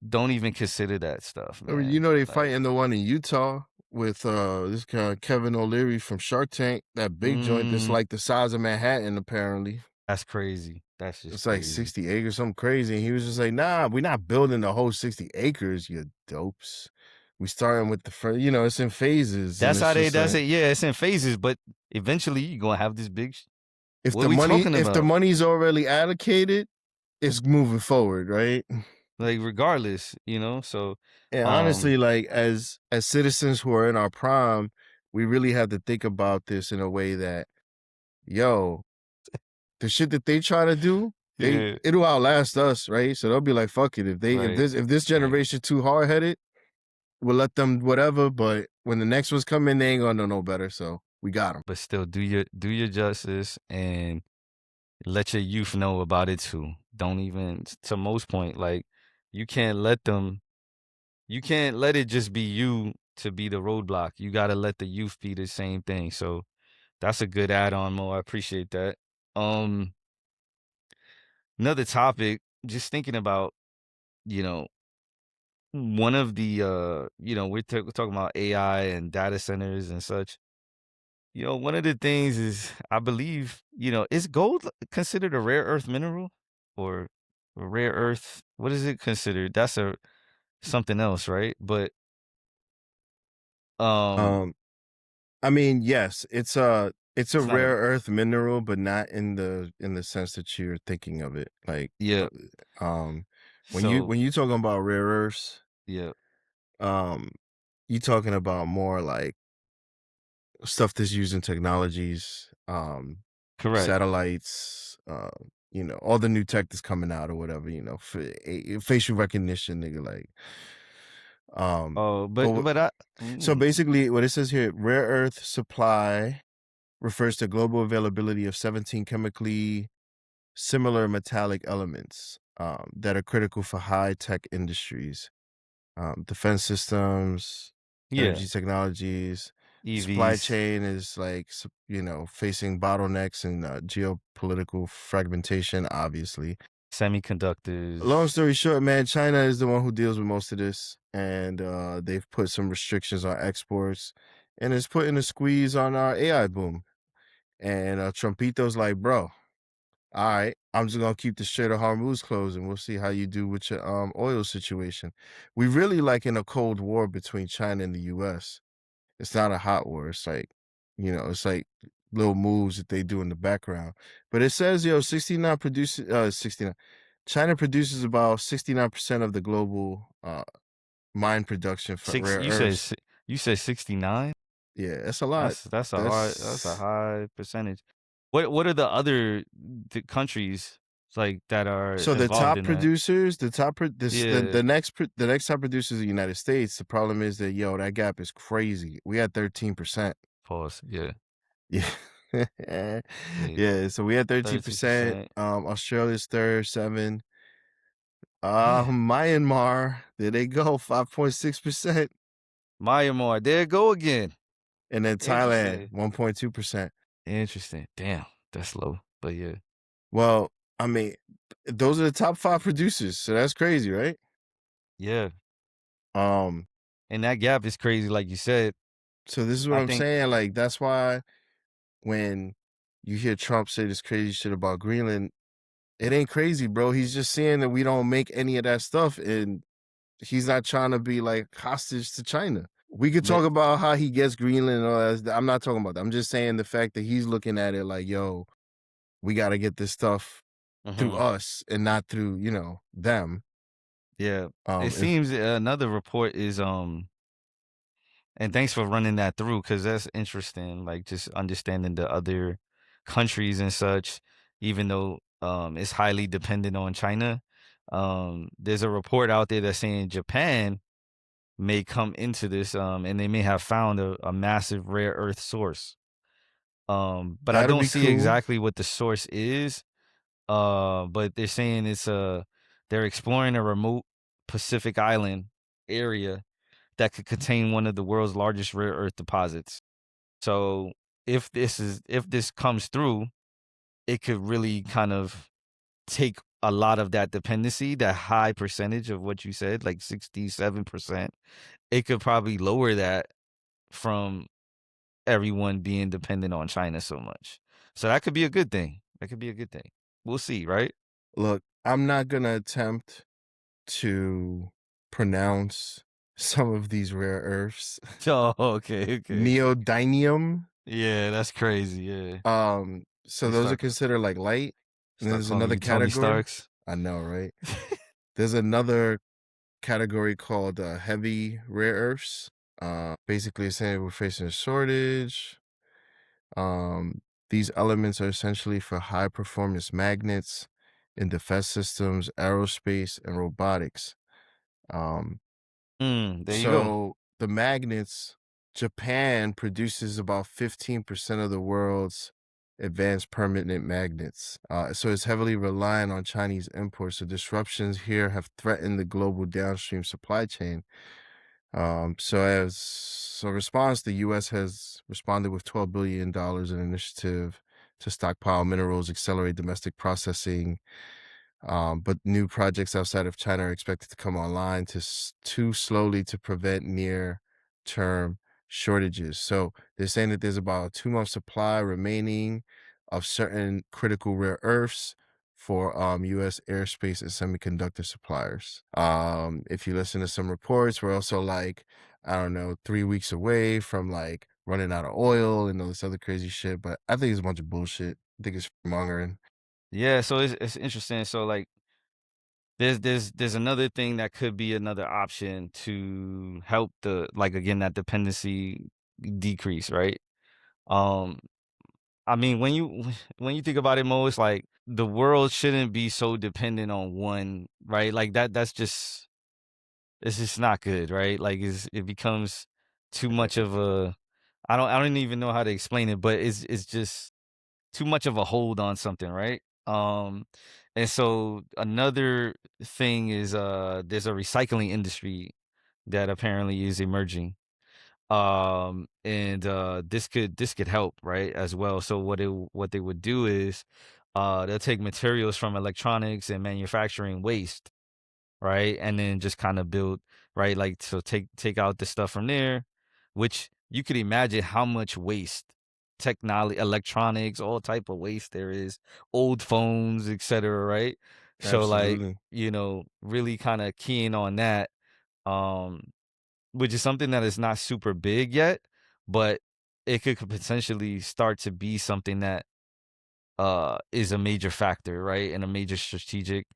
Speaker 2: don't even consider that stuff,
Speaker 1: I mean, you
Speaker 2: man.
Speaker 1: know, they
Speaker 2: Like,
Speaker 1: fighting the one in Utah with this guy Kevin O'Leary from Shark Tank, that big joint that's like the size of Manhattan, apparently.
Speaker 2: that's crazy. That's just
Speaker 1: It's like
Speaker 2: crazy.
Speaker 1: 60 acres, something crazy. And he was just like, "Nah, we're not building the whole 60 acres, you dopes. We starting with the first, you know, it's in phases." And
Speaker 2: That's
Speaker 1: it's
Speaker 2: how
Speaker 1: just
Speaker 2: that's
Speaker 1: like,
Speaker 2: it. Yeah, it's in phases, but eventually you're gonna have this big what are we talking
Speaker 1: if the
Speaker 2: about?
Speaker 1: money's already allocated, it's moving forward, right?
Speaker 2: Like regardless, you know? So
Speaker 1: And honestly,
Speaker 2: um
Speaker 1: like as citizens who are in our prime, we really have to think about this in a way that, yo, the shit that they try to do,
Speaker 2: yeah,
Speaker 1: it'll outlast us, right? So they'll be like, fuck it.
Speaker 2: right.
Speaker 1: If this
Speaker 2: Right.
Speaker 1: generation too hard headed, we'll let them whatever. But when the next ones come in, they ain't gonna know no better. So we got them.
Speaker 2: But still do your justice and let your youth know about it too. Don't even to most point, like you can't let them you can't let it just be you to be the roadblock. You gotta let the youth be the same thing. So that's a good add-on, Mo. I appreciate that. Um Another topic, just thinking about, you know, one of the we're talking about AI and data centers and such. You know, one of the things is I believe, is gold considered a rare earth mineral or a rare earth? What is it considered? That's a something else, right? But um
Speaker 1: Um, I mean, yes, it's a
Speaker 2: it's not a
Speaker 1: rare earth mineral, but not in the sense that you're thinking of it. Like,
Speaker 2: yeah.
Speaker 1: um,
Speaker 2: So,
Speaker 1: when you talking about rare earths,
Speaker 2: yeah,
Speaker 1: um, you talking about more like stuff that's used in technologies,
Speaker 2: correct.
Speaker 1: satellites, you know, all the new tech that's coming out or whatever, you know, facial recognition, nigga, like,
Speaker 2: Oh,
Speaker 1: but
Speaker 2: but I
Speaker 1: so
Speaker 2: mm,
Speaker 1: basically, what it says here, rare earth supply refers to global availability of 17 chemically similar metallic elements that are critical for high tech industries, defense systems,
Speaker 2: yeah,
Speaker 1: energy technologies. Supply
Speaker 2: EVs,
Speaker 1: chain is like, you know, facing bottlenecks and geopolitical fragmentation, obviously. Long
Speaker 2: semiconductors,
Speaker 1: story short, man, China is the one who deals with most of this. And they've put some restrictions on exports, and it's putting a squeeze on our AI boom. And Trumpito's like, bro, all right, I'm just gonna keep the Strait of Hormuz closed, and we'll see how you do with your oil situation. We really like in a cold war between China and the U.S. It's not a hot war. It's like, you know, it's like little moves that they do in the background. But it says, 69. China produces about 69% of the global mine production for
Speaker 2: six.
Speaker 1: rare earths.
Speaker 2: You said 69.
Speaker 1: Yeah, that's a lot.
Speaker 2: That's a
Speaker 1: That's
Speaker 2: high percentage. What are the other countries like that are
Speaker 1: so the
Speaker 2: involved
Speaker 1: top
Speaker 2: in that?
Speaker 1: producers,
Speaker 2: Yeah,
Speaker 1: the next top producers are the United States. The problem is that, that gap is crazy. We had 13%.
Speaker 2: pause. Yeah,
Speaker 1: Yeah.
Speaker 2: yeah,
Speaker 1: Yeah, so we had 13%.
Speaker 2: 13%.
Speaker 1: Australia's third, 7. Myanmar, there they go, 5.6%.
Speaker 2: Myanmar, there it go again.
Speaker 1: And then Thailand,
Speaker 2: Interesting.
Speaker 1: 1.2%.
Speaker 2: Interesting. Damn, that's low. But yeah,
Speaker 1: Well, I mean, those are the top 5 producers, so that's crazy, right?
Speaker 2: yeah.
Speaker 1: Um,
Speaker 2: And that gap is crazy, like you said.
Speaker 1: so this is what
Speaker 2: I
Speaker 1: I'm
Speaker 2: think
Speaker 1: saying, like, that's why when you hear Trump say this crazy shit about Greenland, it ain't crazy, bro. He's just saying that we don't make any of that stuff, and he's not trying to be like hostage to China. We could talk about how he gets Greenland and all that. I'm not talking about that. I'm just saying the fact that he's looking at it like, yo, we got to get this stuff through us and not through, you know, them.
Speaker 2: Yeah. It seems another report is and thanks for running that through because that's interesting. Like just understanding the other countries and such, even though it's highly dependent on China. There's a report out there that's saying Japan may come into this, and they may have found a massive rare earth source. But I
Speaker 1: That'll
Speaker 2: don't
Speaker 1: be
Speaker 2: see
Speaker 1: cool.
Speaker 2: exactly what the source is. But they're saying they're exploring a remote Pacific island area that could contain one of the world's largest rare earth deposits. So if this comes through, it could really kind of take a lot of that dependency, that high percentage of what you said, like 67%. It could probably lower that from everyone being dependent on China so much. So that could be a good thing. That could be a good thing. We'll see, right?
Speaker 1: Look, I'm not going to attempt to pronounce some of these rare earths.
Speaker 2: Oh, okay.
Speaker 1: Neodymium.
Speaker 2: Yeah, that's crazy. Yeah.
Speaker 1: So those are considered like light. And there's another
Speaker 2: Tony
Speaker 1: category.
Speaker 2: Starks.
Speaker 1: I know, right? There's another category called heavy rare earths. Basically saying we're facing a shortage. These elements are essentially for high performance magnets in defense systems, aerospace, and robotics.
Speaker 2: There you go.
Speaker 1: So the magnets, Japan produces about 15% of the world's advanced permanent magnets. So it's heavily reliant on Chinese imports. So disruptions here have threatened the global downstream supply chain. So response, the U.S. has responded with $12 billion in initiative to stockpile minerals, accelerate domestic processing. But new projects outside of China are expected to come online too slowly to prevent near-term shortages. So they're saying that there's about a 2-month supply remaining of certain critical rare earths for U.S. airspace and semiconductor suppliers. If you listen to some reports, we're also like, I don't know, 3 weeks away from like running out of oil and all this other crazy shit. But I think it's a bunch of bullshit. I think it's mongering.
Speaker 2: Yeah, so it's interesting. So like there's another thing that could be another option to help the like again that dependency decrease, right? Um I mean when you when you think about it, Mo, it's like the world shouldn't be so dependent on one, right? Like that's just it's just not good, right? Like it becomes too much of a I don't even know how to explain it, but it's just too much of a hold on something, right? And so another thing is there's a recycling industry that apparently is emerging. And this could help, right, as well. So what they would do is they'll take materials from electronics and manufacturing waste, right? And then just kind of build, right? Like so take out the stuff from there, which you could imagine how much waste, technology, electronics, all type of waste there is, old phones, etc., right? So like,
Speaker 1: Absolutely.
Speaker 2: you know, really kind of keying on that, um, which is something that is not super big yet, but it could potentially start to be something that is a major factor, right? And a major strategic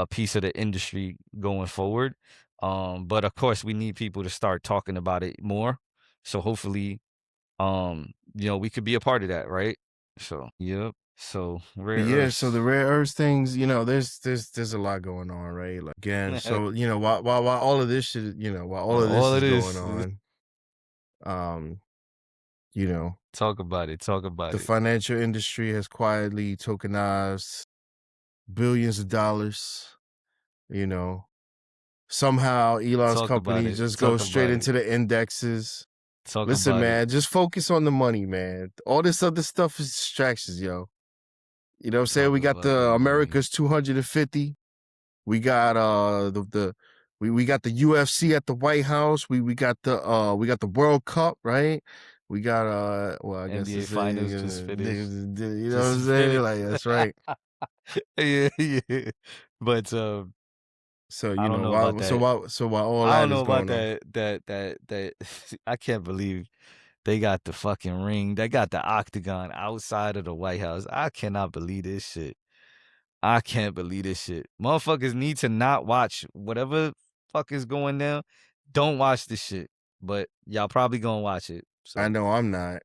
Speaker 2: piece of the industry going forward. But of course we need people to start talking about it more. So hopefully, you know, we could be a part of that, right? So yep. So rare
Speaker 1: Yeah, so the
Speaker 2: earths.
Speaker 1: rare earths things, you know, there's a lot going on, right? Like again, so you know, while all of this shit, you know, while all of this
Speaker 2: All
Speaker 1: is
Speaker 2: it
Speaker 1: going
Speaker 2: is.
Speaker 1: on, um, you know,
Speaker 2: Talk about it. Talk about
Speaker 1: the
Speaker 2: it.
Speaker 1: financial industry has quietly tokenized billions of dollars, you know. Somehow Elon's
Speaker 2: Talk about
Speaker 1: company
Speaker 2: it.
Speaker 1: just
Speaker 2: Talk
Speaker 1: goes straight
Speaker 2: about it.
Speaker 1: into the indexes.
Speaker 2: Talk
Speaker 1: Listen,
Speaker 2: about it.
Speaker 1: man, just focus on the money, man. All this other stuff is distractions, yo. You know what I'm saying?
Speaker 2: Talk
Speaker 1: We got
Speaker 2: about
Speaker 1: the
Speaker 2: that money.
Speaker 1: America's 250. We got we got the UFC at the White House. We got the World Cup, right? We got well, I guess
Speaker 2: NBA
Speaker 1: it's
Speaker 2: finals just finished.
Speaker 1: you know what
Speaker 2: Just
Speaker 1: I'm saying?
Speaker 2: finished.
Speaker 1: Like that's right.
Speaker 2: Yeah, yeah. But
Speaker 1: So
Speaker 2: I
Speaker 1: you
Speaker 2: don't
Speaker 1: know
Speaker 2: know about
Speaker 1: why?
Speaker 2: that.
Speaker 1: So while all
Speaker 2: I don't
Speaker 1: that
Speaker 2: know
Speaker 1: is
Speaker 2: about
Speaker 1: going on,
Speaker 2: that. I can't believe they got the fucking ring. They got the octagon outside of the White House. I cannot believe this shit. I can't believe this shit. Motherfuckers need to not watch whatever fuck is going down. Don't watch this shit. But y'all probably gonna watch it.
Speaker 1: I
Speaker 2: So
Speaker 1: know I'm not.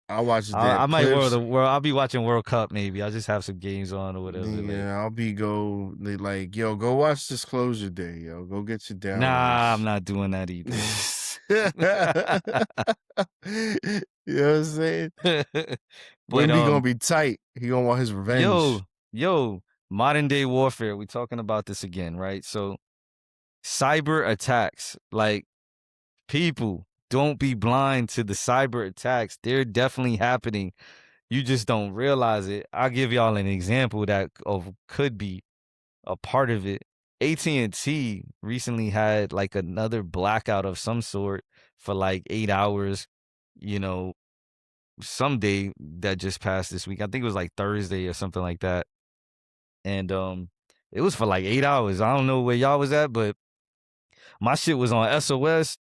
Speaker 1: I watch the
Speaker 2: I
Speaker 1: damn
Speaker 2: might
Speaker 1: clips.
Speaker 2: I'll be watching World Cup maybe. I'll just have some games on or whatever. Like,
Speaker 1: Yeah, I'll be they like, yo, go watch Disclosure Day, yo. Go get your
Speaker 2: nah, I'm
Speaker 1: downloads.
Speaker 2: not doing that either.
Speaker 1: You know what I'm saying?
Speaker 2: But
Speaker 1: Wimby gonna be tight. He gonna want his revenge.
Speaker 2: yo, modern day warfare. We talking about this again, right? So cyber attacks, like people don't be blind to the cyber attacks. They're definitely happening. You just don't realize it. I'll give y'all an example that could be a part of it. AT&T recently had like another blackout of some sort for like 8 hours, you know, someday that just passed this week. I think it was like Thursday or something like that. And it was for like 8 hours. I don't know where y'all was at, but my shit was on SOS.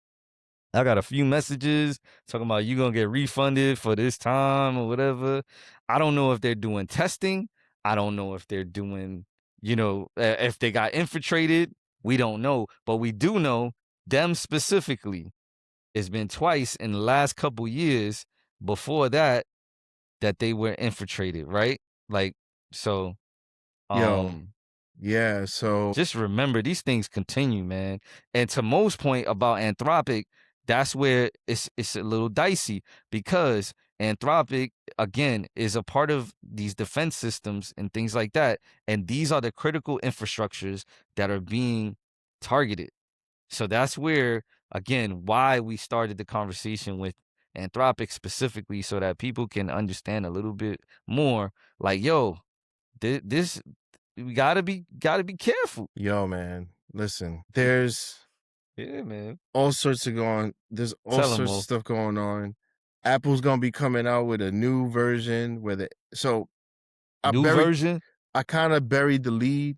Speaker 2: I got a few messages talking about you gonna get refunded for this time or whatever. I don't know if they're doing testing. I don't know if they're doing, if they got infiltrated. We don't know, but we do know them specifically. It's been twice in the last couple years before that they were infiltrated, right? Like, so,
Speaker 1: Yo, yeah, so
Speaker 2: just remember these things continue, man. And to Mo's point about Anthropic, that's where it's a little dicey because Anthropic again is a part of these defense systems and things like that. And these are the critical infrastructures that are being targeted. So that's where again why we started the conversation with Anthropic specifically so that people can understand a little bit more like, yo, this we gotta be careful.
Speaker 1: yo, man, listen, there's
Speaker 2: Yeah, man.
Speaker 1: there's all
Speaker 2: Tell them,
Speaker 1: sorts of
Speaker 2: Mo.
Speaker 1: stuff going on. Apple's gonna be coming out with a new version
Speaker 2: New version?
Speaker 1: I kind of buried the lead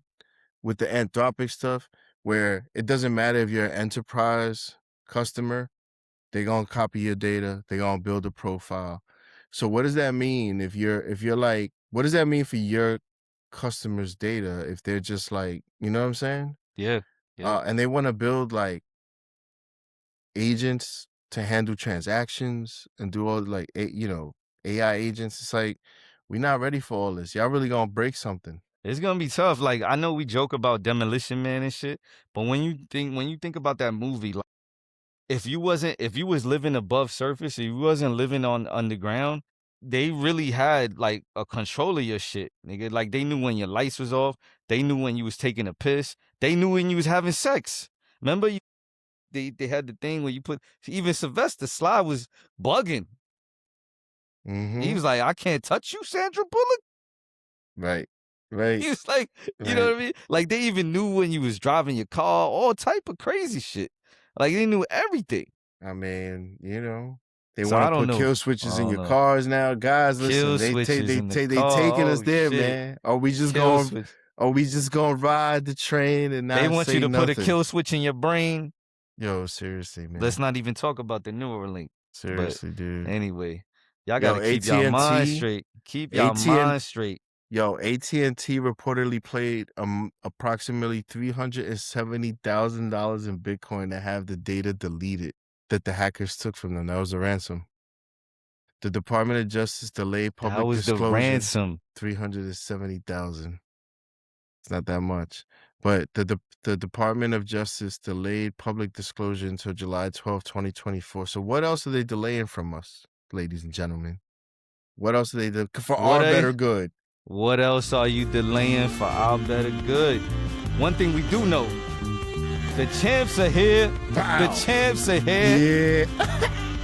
Speaker 1: with the Anthropic stuff where it doesn't matter if you're an enterprise customer, they're gonna copy your data, they're gonna build a profile. So what does that mean if you're like, what does that mean for your customers' data if they're just like, you know what I'm saying?
Speaker 2: Yeah. Yeah.
Speaker 1: And they want to build like agents to handle transactions and do all like AI agents. It's like we're not ready for all this. Y'all really gonna break something.
Speaker 2: It's gonna be tough. Like I know we joke about Demolition Man and shit, but when you think about that movie, like if you was living above surface, if you wasn't living on underground, they really had like a control of your shit, nigga. Like they knew when your lights was off, they knew when you was taking a piss, they knew when you was having sex. Remember, they had the thing where you put even Sylvester Sly was bugging. He was like, I can't touch you, Sandra Bullock.
Speaker 1: Right. Right.
Speaker 2: He was like, you know what I mean? Like they even knew when you was driving your car, all type of crazy shit. Like they knew everything.
Speaker 1: I mean, they
Speaker 2: So
Speaker 1: want
Speaker 2: I
Speaker 1: to
Speaker 2: don't
Speaker 1: put
Speaker 2: know.
Speaker 1: kill switches in your cars now. Guys, listen,
Speaker 2: Kill switches in the
Speaker 1: they
Speaker 2: car.
Speaker 1: taking us
Speaker 2: Oh,
Speaker 1: there,
Speaker 2: shit.
Speaker 1: man. Are we just
Speaker 2: Kill
Speaker 1: going
Speaker 2: switch.
Speaker 1: are we just gonna ride the train and not
Speaker 2: They want
Speaker 1: say
Speaker 2: you to
Speaker 1: nothing?
Speaker 2: put a kill switch in your brain.
Speaker 1: Yo, seriously, man.
Speaker 2: Let's not even talk about the Neuralink.
Speaker 1: Seriously,
Speaker 2: but
Speaker 1: dude.
Speaker 2: Anyway, y'all gotta keep
Speaker 1: AT&T,
Speaker 2: y'all mind straight. Keep y'all mind straight.
Speaker 1: Yo, AT&T reportedly paid approximately $370,000 in Bitcoin to have the data deleted that the hackers took from them. That was a ransom. The Department of Justice delayed public disclosure.
Speaker 2: That was the ransom.
Speaker 1: 370,000. It's not that much, but the Department of Justice delayed public disclosure until July 12, 2024. So what else are they delaying from us, ladies and gentlemen? What else are they doing for our better good?
Speaker 2: What else are you delaying for our better good? One thing we do know, the champs are here.
Speaker 1: Wow.
Speaker 2: The champs are here.
Speaker 1: Yeah.